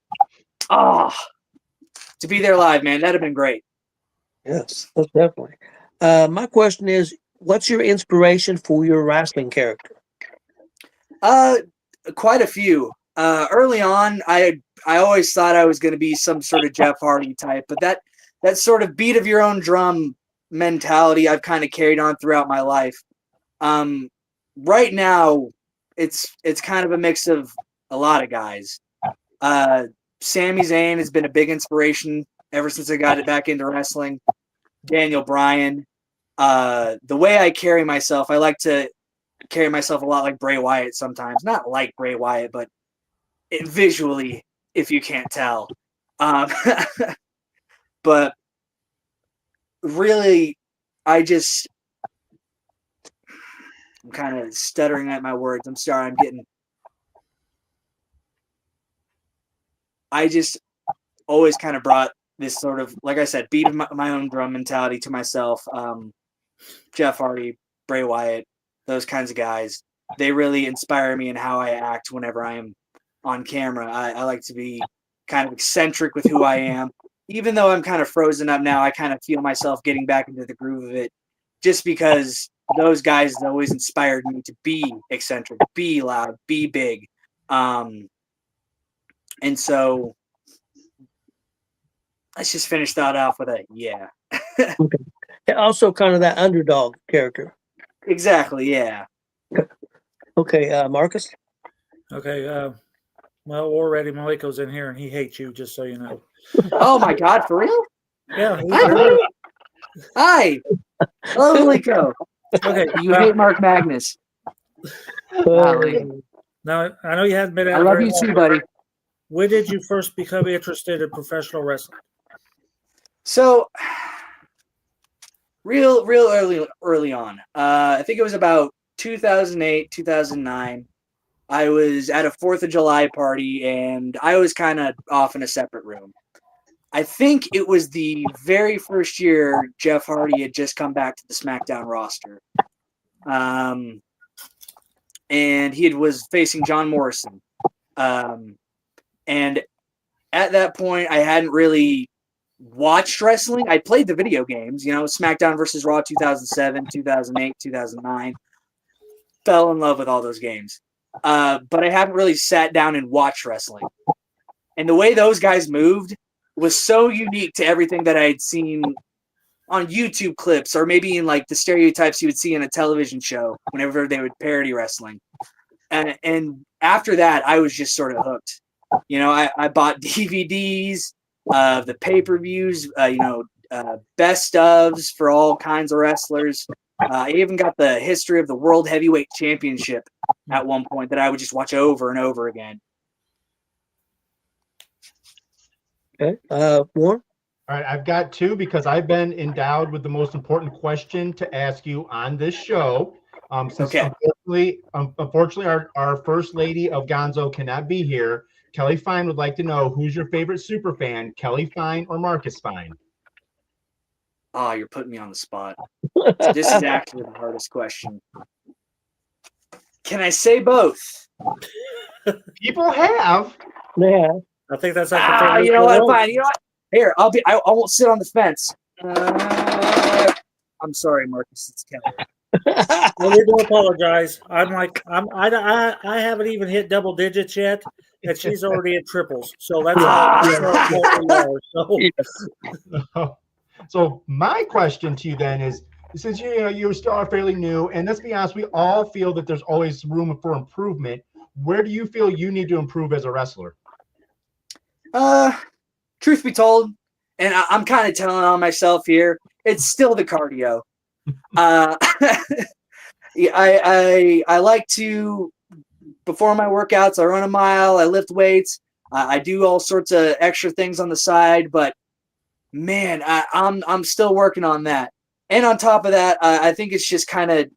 [SPEAKER 8] to be there live, man, that'd have been great.
[SPEAKER 5] Yes, that's definitely. My question is, what's your inspiration for your wrestling character?
[SPEAKER 8] Quite a few. Early on, I always thought I was going to be some sort of Jeff Hardy type, but that sort of beat of your own drum mentality I've kind of carried on throughout my life. Right now, it's kind of a mix of a lot of guys. Sami Zayn has been a big inspiration ever since I got it back into wrestling. Daniel Bryan. The way I carry myself, I like to carry myself a lot like Bray Wyatt sometimes. Not like Bray Wyatt, but visually, if you can't tell. But really, I'm kind of stuttering at my words. I'm sorry. I just always kind of brought this sort of, like I said, beat of my own drum mentality to myself. Jeff Hardy, Bray Wyatt, those kinds of guys, they really inspire me in how I act whenever I am on camera. I like to be kind of eccentric with who I am. Even though I'm kind of frozen up now, I kind of feel myself getting back into the groove of it just because those guys always inspired me to be eccentric, be loud, be big. And so let's just finish that off with a yeah.
[SPEAKER 5] Okay. Also kind of that underdog character.
[SPEAKER 8] Exactly, yeah.
[SPEAKER 5] Okay, Marcus?
[SPEAKER 6] Okay, well, already Maliko's in here, and he hates you, just so you know.
[SPEAKER 8] Oh, my God, for real?
[SPEAKER 6] Yeah.
[SPEAKER 8] Hi. Hello, Maliko.
[SPEAKER 6] Okay.
[SPEAKER 8] You hate Mark Magnus.
[SPEAKER 6] Now, I know you haven't been out.
[SPEAKER 8] I love you too, buddy.
[SPEAKER 6] When did you first become interested in professional wrestling?
[SPEAKER 8] So, real early on. I think it was about 2008, 2009. I was at a 4th of July party, and I was kind of off in a separate room. I think it was the very first year Jeff Hardy had just come back to the SmackDown roster. And he was facing John Morrison. And at that point, I hadn't really watched wrestling. I played the video games, SmackDown versus Raw 2007, 2008, 2009. Fell in love with all those games. But I haven't really sat down and watched wrestling. And the way those guys moved was so unique to everything that I had seen on YouTube clips, or maybe in like the stereotypes you would see in a television show whenever they would parody wrestling. And after that, I was just sort of hooked. I bought DVDs of the pay-per-views, best ofs for all kinds of wrestlers. I even got the history of the World Heavyweight Championship at one point that I would just watch over and over again.
[SPEAKER 5] Okay. Warren?
[SPEAKER 4] All right, I've got two because I've been endowed with the most important question to ask you on this show. Since
[SPEAKER 8] Okay.
[SPEAKER 4] unfortunately, our first lady of Gonzo cannot be here. Kelly Fine would like to know, who's your favorite super fan, Kelly Fine or Marcus Fine?
[SPEAKER 8] Oh, you're putting me on the spot. This is actually the hardest question. Can I say both?
[SPEAKER 4] People have.
[SPEAKER 5] Yeah.
[SPEAKER 6] I think that's like the favorite
[SPEAKER 8] You know what?
[SPEAKER 6] one.
[SPEAKER 8] Fine. You know what? Here, I won't sit on the fence. I'm sorry, Marcus. It's Kelly.
[SPEAKER 6] Well, we do apologize. I haven't even hit double digits yet, and she's already at triples. So that's
[SPEAKER 4] So my question to you then is, since you still are fairly new, and let's be honest, we all feel that there's always room for improvement. Where do you feel you need to improve as a wrestler?
[SPEAKER 8] Truth be told, and I'm kind of telling on myself here, it's still the cardio. I like to, before my workouts, I run a mile, I lift weights, I do all sorts of extra things on the side, but man, I'm still working on that. And on top of that, I think it's just kind of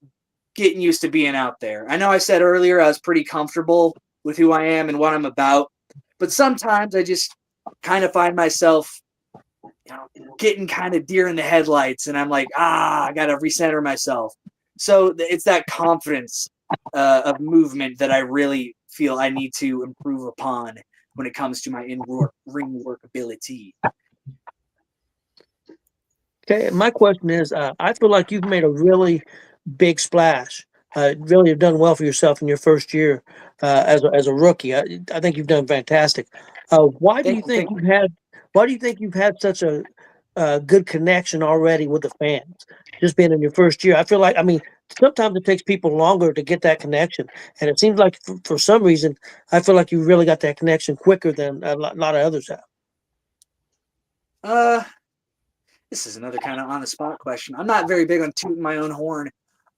[SPEAKER 8] getting used to being out there. I know I said earlier I was pretty comfortable with who I am and what I'm about, but sometimes I just kind of find myself getting kind of deer in the headlights, and I'm like, I got to recenter myself. So it's that confidence of movement that I really feel I need to improve upon when it comes to my ring work ability.
[SPEAKER 5] Okay, my question is, I feel like you've made a really big splash. Really have done well for yourself in your first year as a rookie. I think you've done fantastic. Why do you think you've had such a good connection already with the fans? Just being in your first year, I feel like, sometimes it takes people longer to get that connection, and it seems like for some reason, I feel like you really got that connection quicker than a lot of others have.
[SPEAKER 8] This is another kind of on the spot question. I'm not very big on tooting my own horn.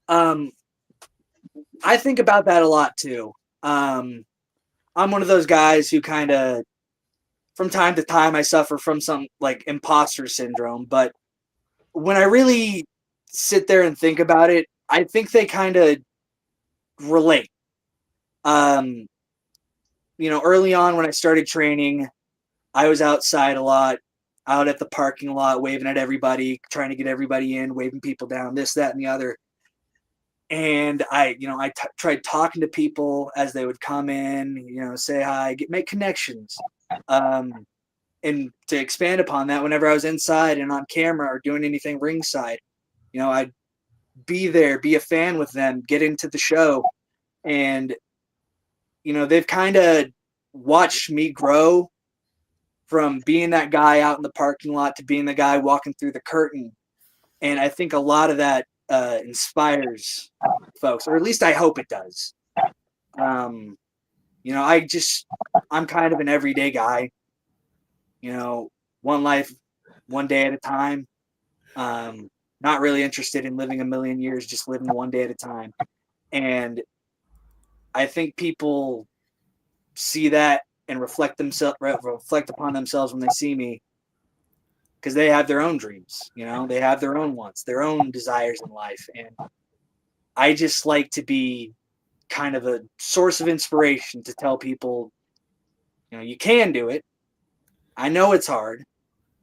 [SPEAKER 8] I think about that a lot too. I'm one of those guys who kind of, from time to time, I suffer from some like imposter syndrome. But when I really sit there and think about it, I think they kind of relate. Early on when I started training, I was outside a lot, out at the parking lot, waving at everybody, trying to get everybody in, waving people down, this, that, and the other. And I tried talking to people as they would come in, say hi, make connections. And to expand upon that, whenever I was inside and on camera or doing anything ringside, I'd be there, be a fan with them, get into the show. And, they've kind of watched me grow from being that guy out in the parking lot to being the guy walking through the curtain. And I think a lot of that inspires folks, or at least I hope it does. I'm kind of an everyday guy, one life, one day at a time. Not really interested in living a million years, just living one day at a time. And I think people see that and reflect upon themselves when they see me, because they have their own dreams, they have their own wants, their own desires in life. And I just like to be kind of a source of inspiration to tell people, you can do it. I know it's hard.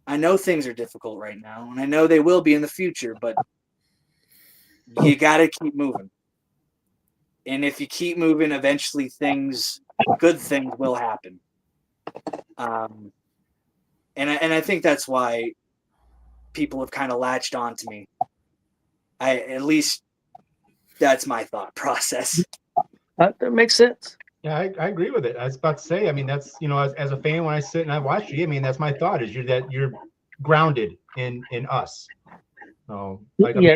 [SPEAKER 8] I know things are difficult right now, and I know they will be in the future, but you got to keep moving. And if you keep moving, eventually good things will happen. And I think that's why people have kind of latched on to me. At least that's my thought process.
[SPEAKER 5] That makes sense.
[SPEAKER 4] Yeah, I agree with it. I was about to say, I mean, that's, as a fan, when I sit and I watch you, I mean, that's my thought, is you're grounded in us. So, like,
[SPEAKER 5] Yeah.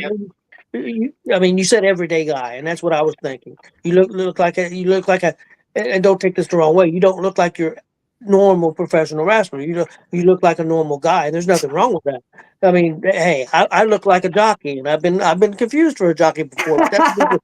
[SPEAKER 5] I mean, you said everyday guy, and that's what I was thinking. You look like a, and don't take this the wrong way. You don't look like your normal professional wrestler. You look like a normal guy. There's nothing wrong with that. I mean, hey, I look like a jockey, and I've been confused for a jockey before. But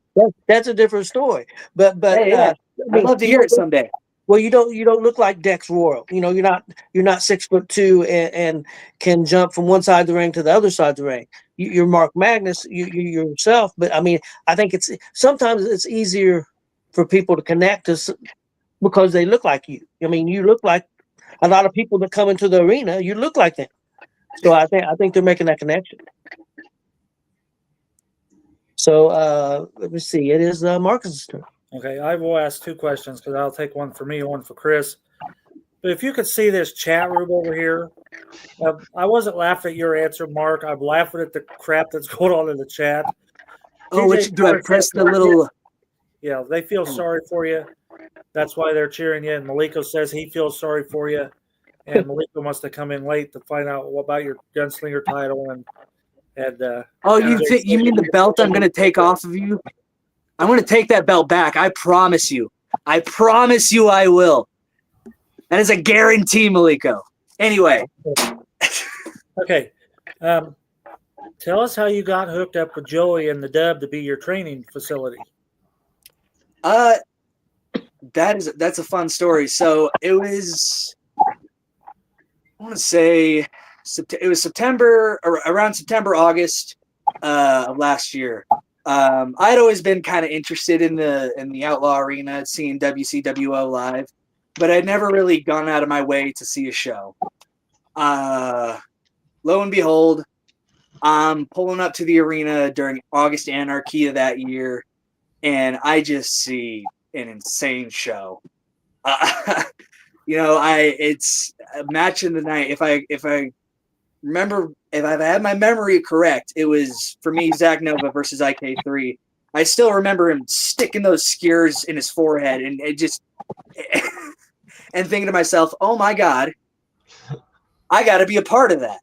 [SPEAKER 5] that's a different story. But
[SPEAKER 8] Hey, yeah.
[SPEAKER 5] I mean,
[SPEAKER 8] I'd love to hear it someday.
[SPEAKER 5] well, you don't look like Dex Royal. You're not 6'2" and can jump from one side of the ring to the other side of the ring. You're Mark Magnus. You're yourself. But I mean, I think sometimes it's easier for people to connect to because they look like you. I mean, you look like a lot of people that come into the arena. You look like them. So I think they're making that connection. So let me see. It is Marcus's turn.
[SPEAKER 6] Okay, I will ask two questions because I'll take one for me and one for Chris. But if you could see this chat room over here, I wasn't laughing at your answer, Mark. I'm laughing at the crap that's going on in the chat.
[SPEAKER 8] Oh, which do I press the little?
[SPEAKER 6] Yeah, they feel sorry for you. That's why they're cheering you. And Maliko says he feels sorry for you. And Maliko must have come in late to find out about your gunslinger title.
[SPEAKER 8] Oh, you mean the belt I'm going to take off of you? I'm going to take that belt back. I promise you. I promise you I will. That is a guarantee, Maliko. Anyway.
[SPEAKER 6] Okay. Tell us how you got hooked up with Joey and the Dub to be your training facility.
[SPEAKER 8] That's a fun story. So it was, I want to say, it was September, or around September, August of last year. I'd always been kind of interested in the Outlaw Arena, seeing WCWO live, but I'd never really gone out of my way to see a show. Lo and behold, I'm pulling up to the arena during August Anarchy of that year, and I just see an insane show. It's a match in the night. If I remember, if I've had my memory correct, it was, for me, Zach Nova versus IK3. I still remember him sticking those skewers in his forehead and and thinking to myself, oh my God, I got to be a part of that.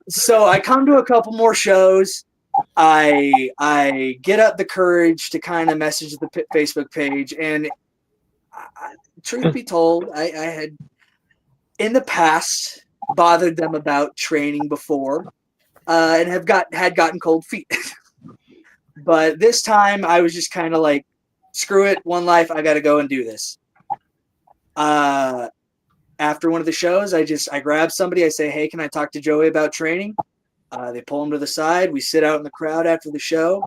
[SPEAKER 8] So I come to a couple more shows. I get up the courage to kind of message the Facebook page. And truth be told, I had in the past bothered them about training before, and had gotten cold feet. But this time I was just kind of like, screw it, one life, I got to go and do this. After one of the shows, I grab somebody, I say, hey, can I talk to Joey about training? They pull him to the side. We sit out in the crowd after the show.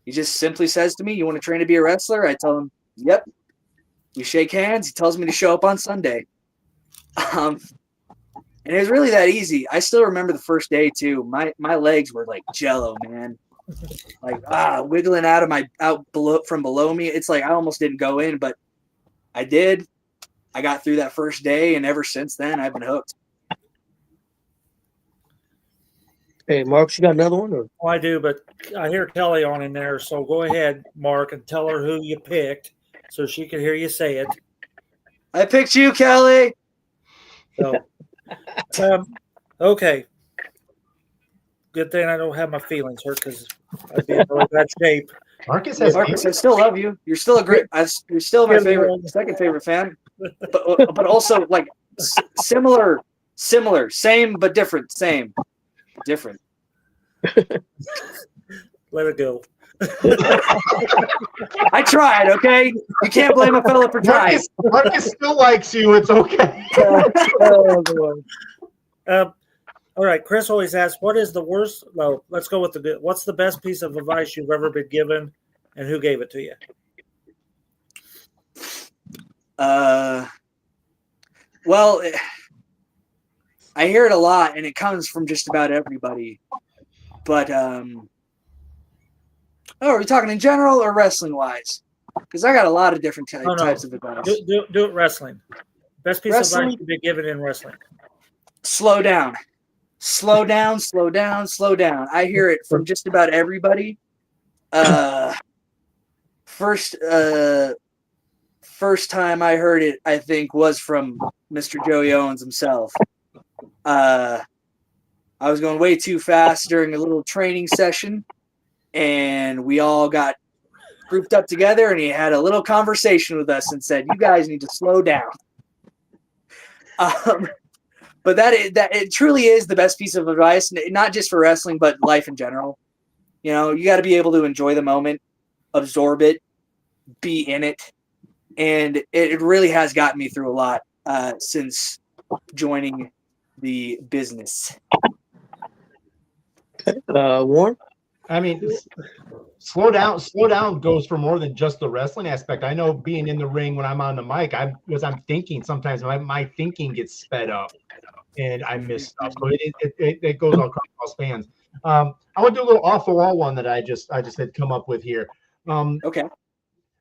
[SPEAKER 8] He just simply says to me, you want to train to be a wrestler? I tell him, yep. We shake hands. He tells me to show up on Sunday. And it was really that easy. I still remember the first day too. My legs were like jello, man. Like wiggling from below me. It's like I almost didn't go in, but I did. I got through that first day, and ever since then, I've been hooked.
[SPEAKER 5] Hey, Mark, you got another one? Or?
[SPEAKER 6] Oh, I do, but I hear Kelly on in there, so go ahead, Mark, and tell her who you picked so she can hear you say it.
[SPEAKER 8] I picked you, Kelly.
[SPEAKER 6] So, okay. Good thing I don't have my feelings hurt because I'd be in really bad shape.
[SPEAKER 4] Marcus, I
[SPEAKER 8] still love you. You're still you're still my second favorite fan. But also like similar, same but different, same, different.
[SPEAKER 6] Let it go.
[SPEAKER 8] I tried, okay? You can't blame a fella for trying.
[SPEAKER 4] Marcus still likes you. It's okay.
[SPEAKER 6] All right. Chris always asks, what is the worst? No, let's go with what's the best piece of advice you've ever been given, and who gave it to you?
[SPEAKER 8] Well, I hear it a lot, and it comes from just about everybody. But are we talking in general or wrestling wise? Because I got a lot of different types of advice.
[SPEAKER 6] Do it wrestling. Best piece of advice you've been given in wrestling.
[SPEAKER 8] Slow down. Slow down, slow down, slow down. I hear it from just about everybody. First time I heard it, I think, was from Mr. Joey Owens himself. I was going way too fast during a little training session, and we all got grouped up together, and he had a little conversation with us and said, "You guys need to slow down." But that it truly is the best piece of advice, not just for wrestling, but life in general. You know, you got to be able to enjoy the moment, absorb it, be in it. And it really has gotten me through a lot since joining the business.
[SPEAKER 5] Warren?
[SPEAKER 4] I mean, slow down goes for more than just the wrestling aspect. I know being in the ring when I'm on the mic, because I'm thinking sometimes my thinking gets sped up and I miss stuff. So it goes all across spans. I want to do a little off the wall one that I just had come up with here.
[SPEAKER 8] Okay.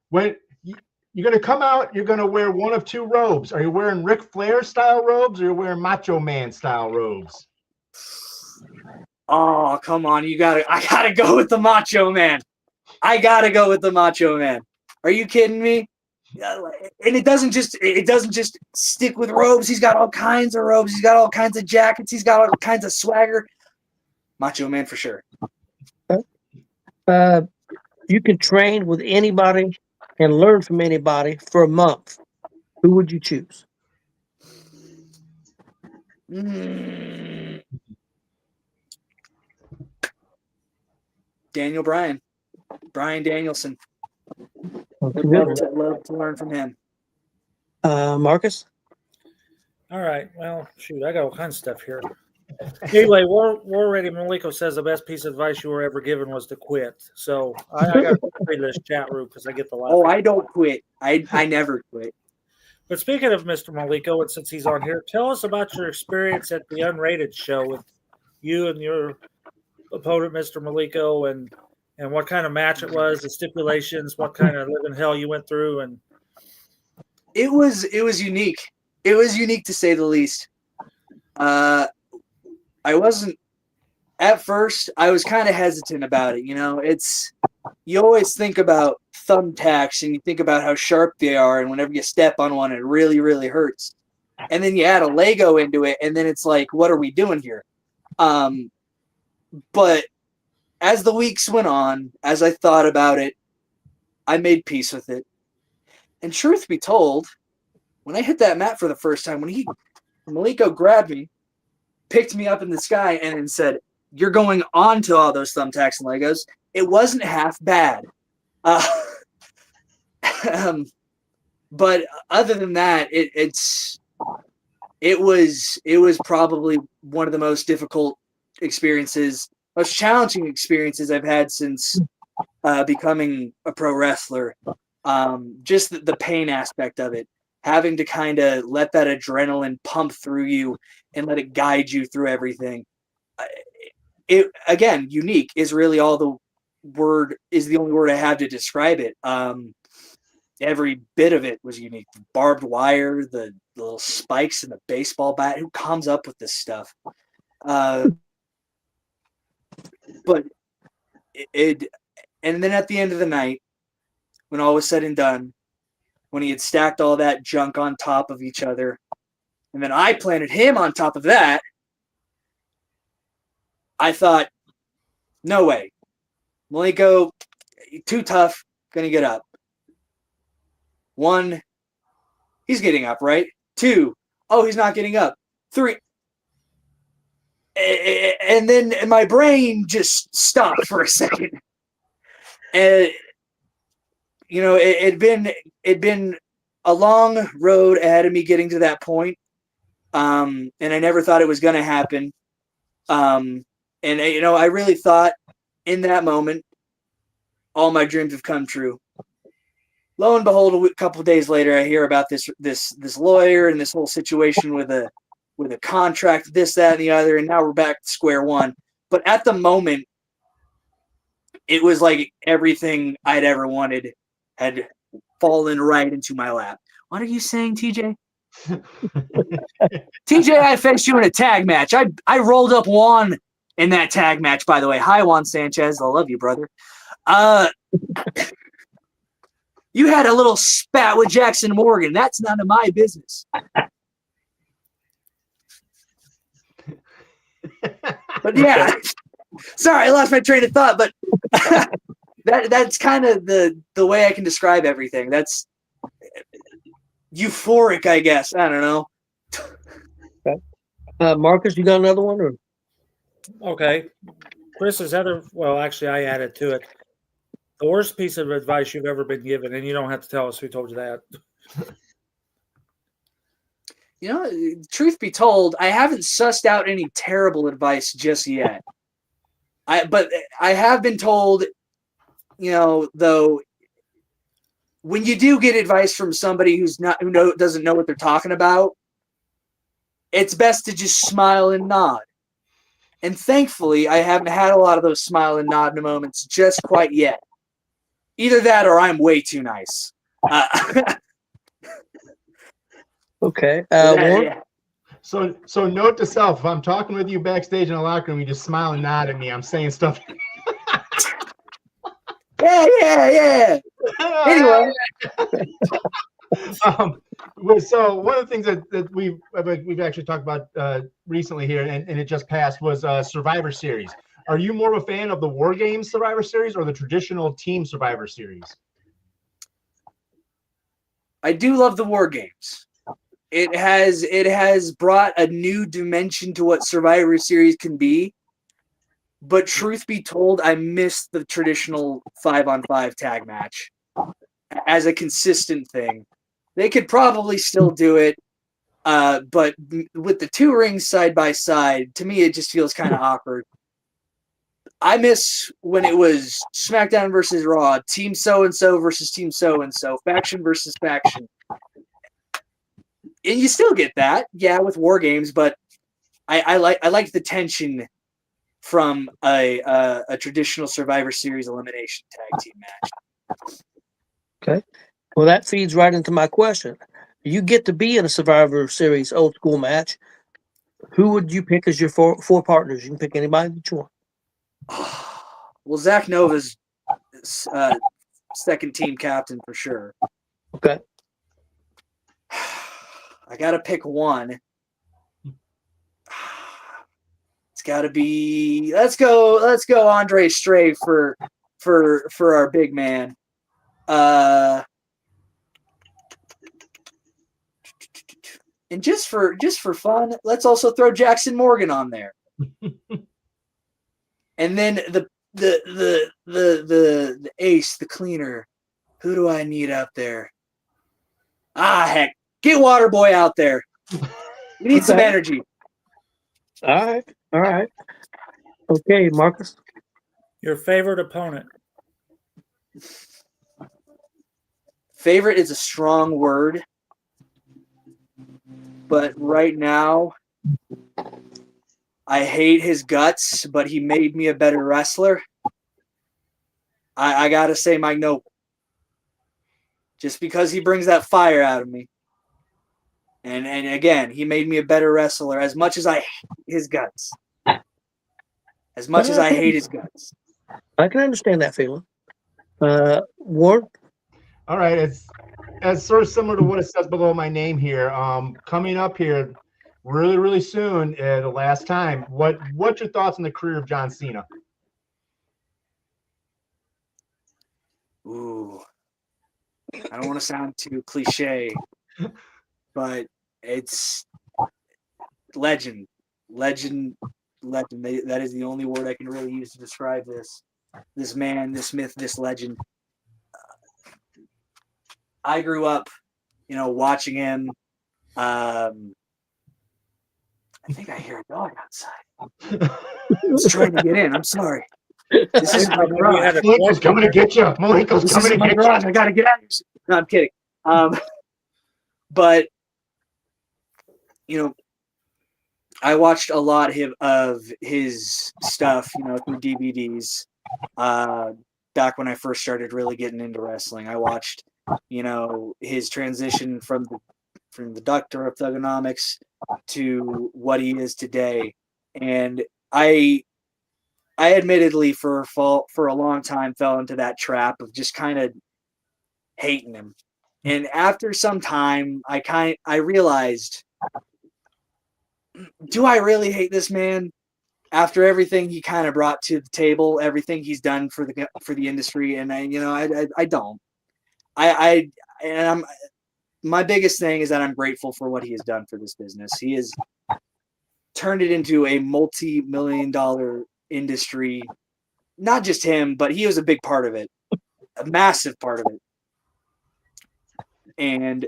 [SPEAKER 4] When you're going to come out, you're going to wear one of two robes. Are you wearing Ric Flair style robes or you're wearing Macho Man style robes?
[SPEAKER 8] Oh, come on. I gotta go with the Macho Man. I gotta go with the Macho Man. Are you kidding me? And it doesn't just stick with robes. He's got all kinds of robes. He's got all kinds of jackets. He's got all kinds of swagger. Macho Man for sure.
[SPEAKER 5] You can train with anybody and learn from anybody for a month. Who would you choose?
[SPEAKER 8] Daniel Bryan Danielson. Would love to learn from him.
[SPEAKER 5] Marcus?
[SPEAKER 6] All right. Well, shoot, I got all kinds of stuff here. Anyway, War Ready Maliko says the best piece of advice you were ever given was to quit. So I got to read this chat room because I get the laugh.
[SPEAKER 8] Oh, I don't quit. I never quit.
[SPEAKER 6] But speaking of Mr. Maliko, and since he's on here, tell us about your experience at the Unrated show with you and your opponent, Mr. Maliko, and what kind of match it was, the stipulations, what kind of living hell you went through, and
[SPEAKER 8] it was unique. It was unique to say the least. I wasn't at first. I was kind of hesitant about it. You know, you always think about thumbtacks and you think about how sharp they are, and whenever you step on one, it really, really hurts. And then you add a Lego into it, and then it's like, what are we doing here? But as the weeks went on, as I thought about it, I made peace with it. And truth be told, when I hit that mat for the first time, when Maliko grabbed me, picked me up in the sky, and then said, "You're going on to all those thumbtacks and Legos," it wasn't half bad. But other than that, it was probably one of the most difficult experiences, most challenging experiences I've had since becoming a pro wrestler. Just the pain aspect of it, having to kind of let that adrenaline pump through you and let it guide you through everything. It again, unique is really all the only word I have to describe it. Every bit of it was unique. The barbed wire, the little spikes in the baseball bat. Who comes up with this stuff? But and then at the end of the night, when all was said and done, when he had stacked all that junk on top of each other, and then I planted him on top of that, I thought, no way. Maliko, too tough, gonna get up. 1, he's getting up, right? 2, oh, he's not getting up. 3, and then my brain just stopped for a second. And you know, it'd been a long road ahead of me getting to that point. And I never thought it was going to happen. And you know, I really thought in that moment, all my dreams have come true. Lo and behold, a couple of days later, I hear about this lawyer and this whole situation with a contract, this, that, and the other, and now we're back to square one. But at the moment, it was like everything I'd ever wanted had fallen right into my lap. What are you saying, TJ? TJ, I faced you in a tag match. I rolled up Juan in that tag match, by the way. Hi, Juan Sanchez. I love you, brother. You had a little spat with Jackson Morgan. That's none of my business. But yeah, sorry, I lost my train of thought. But that's kind of the way I can describe everything. That's euphoric, I guess. I don't know.
[SPEAKER 5] Marcus, you got another one? Or?
[SPEAKER 6] Okay. Chris's other, well, actually, I added to it. The worst piece of advice you've ever been given, and you don't have to tell us who told you that.
[SPEAKER 8] You know, truth be told, I haven't sussed out any terrible advice just yet. But I have been told, you know, though, when you do get advice from somebody who doesn't know what they're talking about, it's best to just smile and nod. And thankfully, I haven't had a lot of those smile and nod moments just quite yet. Either that or I'm way too nice.
[SPEAKER 5] Okay.
[SPEAKER 8] Yeah.
[SPEAKER 4] So note to self: if I'm talking with you backstage in the locker room, you just smile and nod at me. I'm saying stuff.
[SPEAKER 8] Yeah. Anyway.
[SPEAKER 4] So one of the things that we've actually talked about recently here, and it just passed, was Survivor Series. Are you more of a fan of the War Games Survivor Series or the traditional Team Survivor Series?
[SPEAKER 8] I do love the War Games. It has brought a new dimension to what Survivor Series can be. But truth be told, I miss the traditional 5-on-5 tag match as a consistent thing. They could probably still do it, but with the two rings side by side, to me, it just feels kind of awkward. I miss when it was SmackDown versus Raw, Team so-and-so versus Team so-and-so, faction versus faction. And you still get that, yeah, with War Games, but I like the tension from a traditional Survivor Series elimination tag team match.
[SPEAKER 5] Okay. Well, that feeds right into my question. You get to be in a Survivor Series old school match. Who would you pick as your four partners? You can pick anybody that you want.
[SPEAKER 8] Well, Zach Nova's second team captain for sure.
[SPEAKER 5] Okay.
[SPEAKER 8] I gotta pick one. It's gotta be. Let's go, Andre Stray for our big man. And just for fun, let's also throw Jackson Morgan on there. And then the ace, the cleaner. Who do I need up there? Heck, get Waterboy out there. We need some energy.
[SPEAKER 5] All right. Okay, Marcus.
[SPEAKER 6] Your favorite opponent?
[SPEAKER 8] Favorite is a strong word, but right now, I hate his guts, but he made me a better wrestler. I gotta say Mike Noble. Just because he brings that fire out of me. And again, he made me a better wrestler as much as I hate his guts. As much as I hate his guts.
[SPEAKER 5] I can understand that feeling. Ward?
[SPEAKER 4] All right. It's sort of similar to what it says below my name here. Coming up here really, really soon, the last time. What's your thoughts on the career of John Cena?
[SPEAKER 8] Ooh. I don't want to sound too cliche, but it's legend. That is the only word I can really use to describe this man, this myth, this legend. I grew up, watching him. I think I hear a dog outside. He's trying to get in. I'm sorry. This is my garage.
[SPEAKER 4] Malenko's coming to get you. Malenko's coming to get
[SPEAKER 8] you. I gotta get out of here. No, I'm kidding. But I watched a lot of his stuff, through DVDs. Back when I first started really getting into wrestling, I watched, his transition from from the doctor of thugonomics to what he is today. And I admittedly for a long time fell into that trap of just kind of hating him. And after some time, I realized, do I really hate this man? After everything he kind of brought to the table, everything he's done for the industry, and I don't. My biggest thing is that I'm grateful for what he has done for this business. He has turned it into a multi-million-dollar industry. Not just him, but he was a big part of it, a massive part of it. And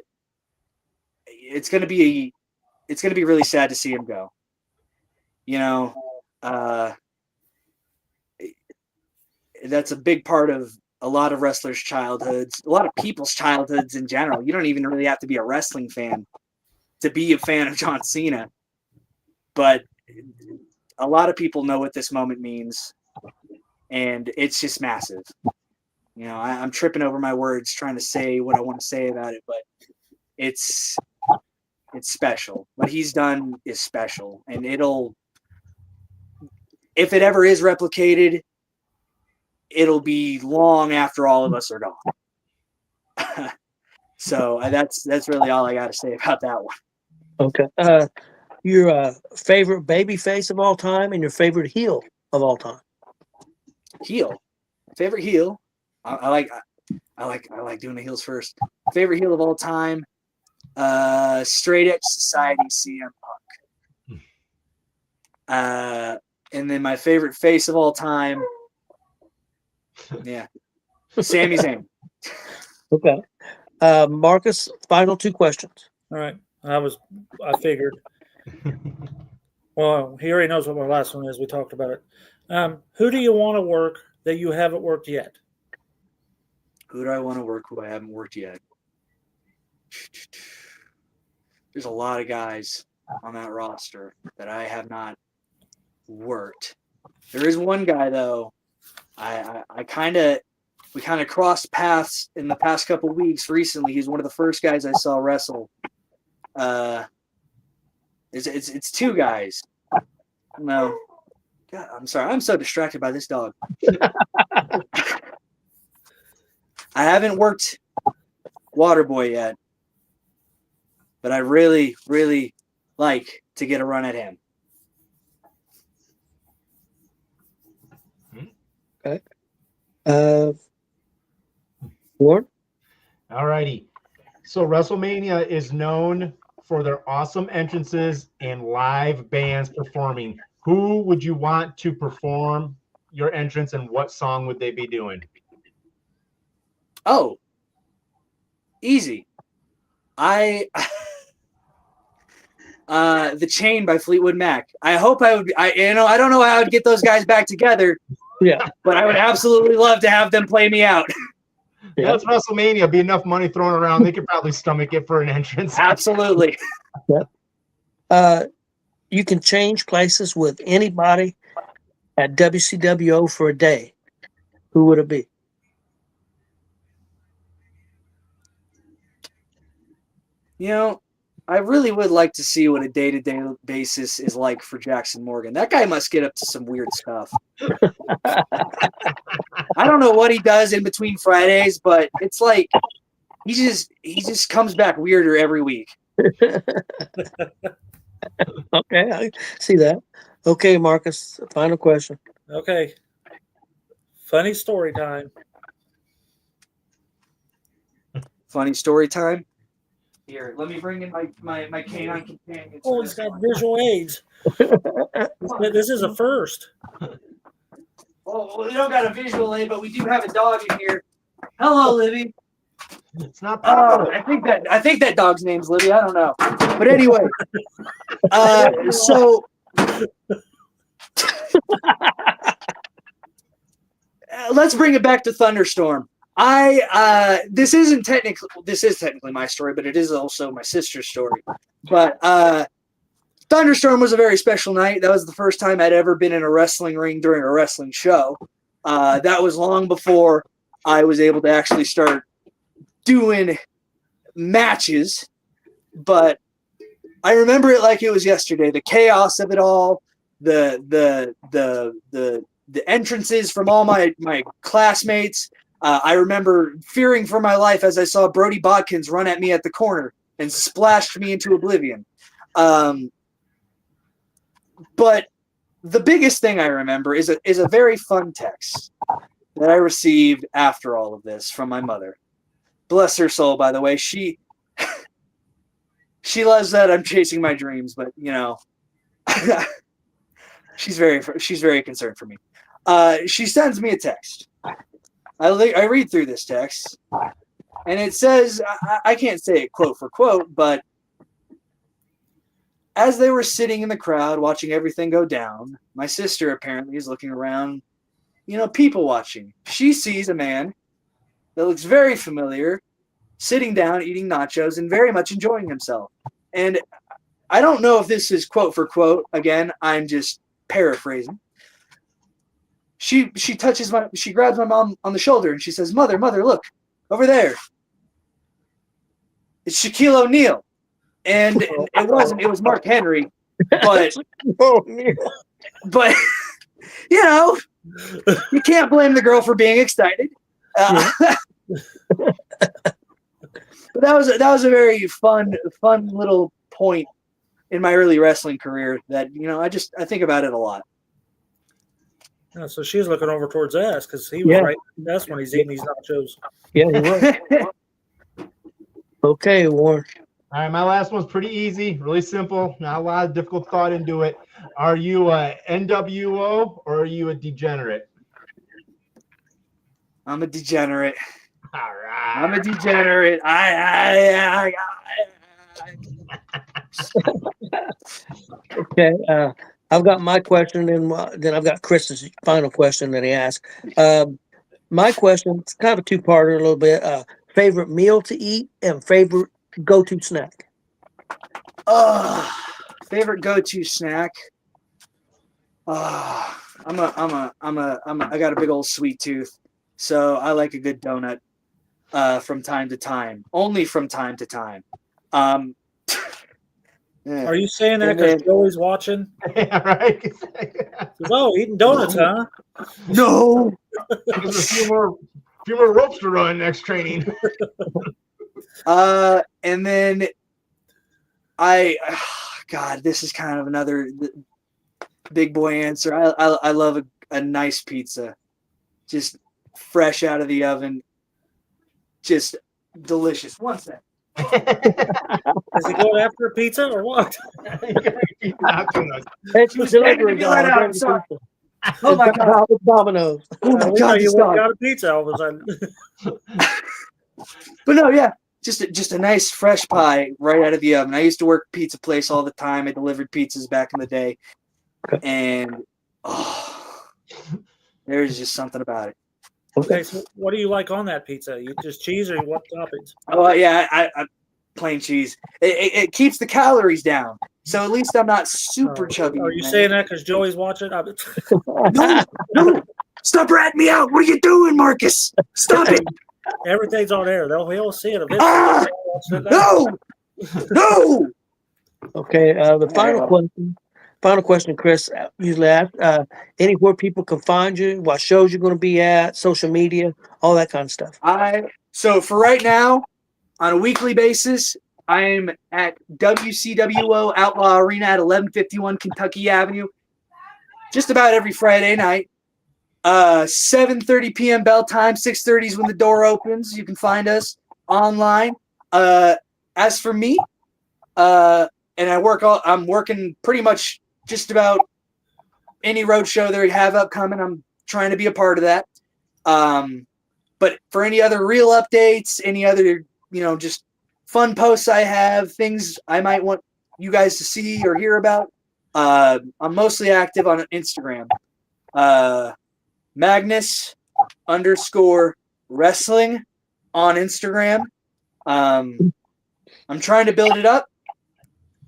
[SPEAKER 8] it's gonna be really sad to see him go. That's a big part of a lot of wrestlers' childhoods, a lot of people's childhoods in general. You don't even really have to be a wrestling fan to be a fan of John Cena, but a lot of people know what this moment means, and it's just massive. I'm tripping over my words trying to say what I want to say about it, but it's special. What he's done is special, and if it ever is replicated, it'll be long after all of us are gone. So that's really all I got to say about that one.
[SPEAKER 5] Okay. Your favorite baby face of all time and your favorite heel of all time.
[SPEAKER 8] Favorite heel. I like doing the heels first. Favorite heel of all time. Straight Edge Society, CM Punk. And then my favorite face of all time. Yeah. Sami Zayn.
[SPEAKER 5] Okay. Marcus, final 2 questions.
[SPEAKER 6] All right. I figured. Well, he already knows what my last one is. We talked about it. Who do you want to work that you haven't worked yet?
[SPEAKER 8] Who do I want to work who I haven't worked yet? There's a lot of guys on that roster that I have not worked. There is one guy though. We kind of crossed paths in the past couple of weeks. Recently, he's one of the first guys I saw wrestle. It's 2 guys. No, God, I'm sorry. I'm so distracted by this dog. I haven't worked Waterboy yet, but I really, really like to get a run at him.
[SPEAKER 5] Okay. Ward?
[SPEAKER 4] All righty. So WrestleMania is known for their awesome entrances and live bands performing. Who would you want to perform your entrance, and what song would they be doing?
[SPEAKER 8] Oh, easy. The Chain by Fleetwood Mac. I hope I don't know how I would get those guys back together.
[SPEAKER 5] Yeah.
[SPEAKER 8] But I would absolutely love to have them play me out.
[SPEAKER 5] Yeah.
[SPEAKER 4] That's WrestleMania. Be enough money thrown around. They could probably stomach it for an entrance.
[SPEAKER 8] Absolutely.
[SPEAKER 5] You can change places with anybody at WCWO for a day. Who would it be?
[SPEAKER 8] I really would like to see what a day-to-day basis is like for Jackson Morgan. That guy must get up to some weird stuff. I don't know what he does in between Fridays, but it's like he just comes back weirder every week.
[SPEAKER 5] Okay, I see that. Okay, Marcus, final question.
[SPEAKER 6] Okay. Funny story time.
[SPEAKER 8] Funny story time. Here, let me bring in my canine companion.
[SPEAKER 6] Oh, he's got visual aids. This is a first.
[SPEAKER 8] Oh, we don't got a visual aid, but we do have a dog in here. Hello, Libby.
[SPEAKER 4] It's not
[SPEAKER 8] Oh, I think that dog's name's Libby. I don't know, but anyway. So let's bring it back to Thunderstorm. This is technically my story, but it is also my sister's story. But Thunderstorm was a very special night. That was the first time I'd ever been in a wrestling ring during a wrestling show. That was long before I was able to actually start doing matches. but I remember it like it was yesterday. The chaos of it all, the entrances from all my classmates. I remember fearing for my life as I saw Brody Bodkins run at me at the corner and splashed me into oblivion. But the biggest thing I remember is a very fun text that I received after all of this from my mother. Bless her soul, by the way. She loves that I'm chasing my dreams, but you know, she's very concerned for me. She sends me a text. I read through this text, and it says, I can't say it quote for quote, but as they were sitting in the crowd watching everything go down, my sister apparently is looking around, you know, people watching. She sees a man that looks very familiar, sitting down, eating nachos, and very much enjoying himself. And I don't know if this is quote for quote. Again, I'm just paraphrasing. She grabs my mom on the shoulder and she says, Mother, look, over there. It's Shaquille O'Neal. And it was Mark Henry. But you know, you can't blame the girl for being excited. But that was a very fun little point in my early wrestling career that, you know, I think about it a lot.
[SPEAKER 6] Yeah, so she's looking over towards us because he was right. That's when he's eating these nachos.
[SPEAKER 5] Yeah, he was. Okay, Warren.
[SPEAKER 4] All right, my last one's pretty easy, really simple. Not a lot of difficult thought into it. Are you a NWO or are you a degenerate?
[SPEAKER 8] I'm a degenerate.
[SPEAKER 4] All right.
[SPEAKER 8] I'm a degenerate.
[SPEAKER 5] Okay, I've got my question, and then I've got Chris's final question that he asked. My question is kind of a two-parter, a little bit. Favorite meal to eat and favorite go-to snack.
[SPEAKER 8] Favorite go-to snack. I got a big old sweet tooth, so I like a good donut. From time to time, only from time to time.
[SPEAKER 6] Yeah. Are you saying that because Joey's watching?
[SPEAKER 4] Yeah, right.
[SPEAKER 6] Oh, eating donuts, huh?
[SPEAKER 8] No.
[SPEAKER 4] There's a few more ropes to run next training.
[SPEAKER 8] And then God, this is kind of another big boy answer. I love a nice pizza, just fresh out of the oven. Just delicious. One second.
[SPEAKER 6] Is he going after a pizza or what?
[SPEAKER 5] It's delivery guy.
[SPEAKER 8] Oh my God.
[SPEAKER 5] Domino's.
[SPEAKER 8] Oh my God,
[SPEAKER 6] you got a pizza all of a sudden.
[SPEAKER 8] But no, yeah, just a nice fresh pie right out of the oven. I used to work pizza place all the time. I delivered pizzas back in the day, and there's just something about it.
[SPEAKER 6] Okay, so what do you like on that pizza? You just cheese or what toppings?
[SPEAKER 8] Oh yeah, I plain cheese. It keeps the calories down, so at least I'm not super chubby.
[SPEAKER 6] Are you saying that because Joey's watching?
[SPEAKER 8] No, stop ratting me out. What are you doing, Marcus? Stop it.
[SPEAKER 6] Everything's on air. He'll see it eventually.
[SPEAKER 8] No.
[SPEAKER 5] Okay, the final question, Chris usually asks, anywhere people can find you, what shows you're going to be at, social media, all that kind of stuff.
[SPEAKER 8] So for right now, on a weekly basis, I'm at WCWO Outlaw Arena at 1151 Kentucky Avenue, just about every Friday night. 7:30 p.m. bell time, 6:30 is when the door opens. You can find us online. As for me, and I'm working pretty much just about any road show that we have upcoming. I'm trying to be a part of that. But for any other real updates, any other, just fun posts I have, things I might want you guys to see or hear about, I'm mostly active on Instagram. Magnus_wrestling on Instagram. I'm trying to build it up,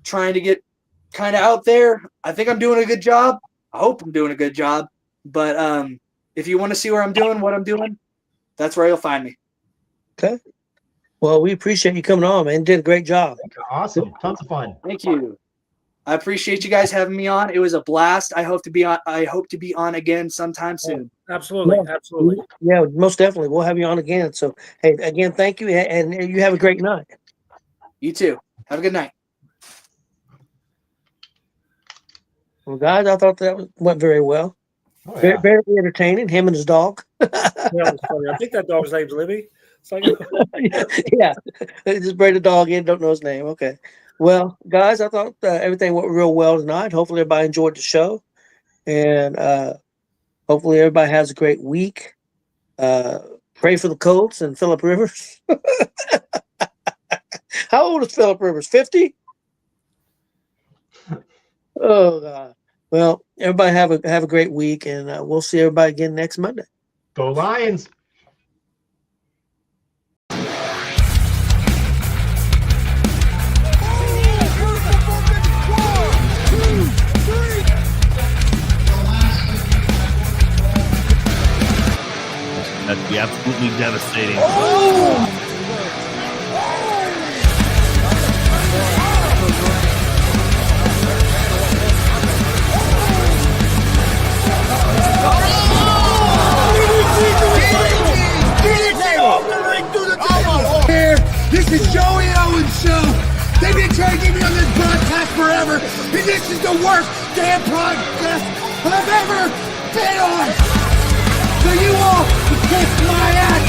[SPEAKER 8] trying to get kind of out there. I think I'm doing a good job. I hope I'm doing a good job. But if you want to see what I'm doing, that's where you'll find me.
[SPEAKER 5] Okay. Well, we appreciate you coming on, man. You did a great job.
[SPEAKER 4] Awesome. Tons of fun.
[SPEAKER 8] Thank you. I appreciate you guys having me on. It was a blast. I hope to be on again sometime soon.
[SPEAKER 6] Absolutely.
[SPEAKER 5] Yeah.
[SPEAKER 6] Absolutely.
[SPEAKER 5] Yeah, most definitely. We'll have you on again. So, hey, again, thank you, and you have a great night.
[SPEAKER 8] You too. Have a good night.
[SPEAKER 5] Well, guys, I thought that went very well.
[SPEAKER 4] Oh,
[SPEAKER 5] Very,
[SPEAKER 4] yeah.
[SPEAKER 5] very entertaining. Him and his dog.
[SPEAKER 6] Yeah, it was funny. I think that dog's name's Libby. It's like,
[SPEAKER 5] Yeah, just bring the dog in. Don't know his name. Okay. Well, guys, I thought everything went real well tonight. Hopefully, everybody enjoyed the show, and hopefully, everybody has a great week. Pray for the Colts and Phillip Rivers. How old is Phillip Rivers? 50? Oh God. Well, everybody have a great week, and we'll see everybody again next Monday.
[SPEAKER 4] Go Lions.
[SPEAKER 9] That'd be absolutely devastating.
[SPEAKER 2] Here, this is Joey Owens Show. They've been trying to get me on this broadcast forever, and this is the worst damn broadcast I've ever been on. So you all can kiss my ass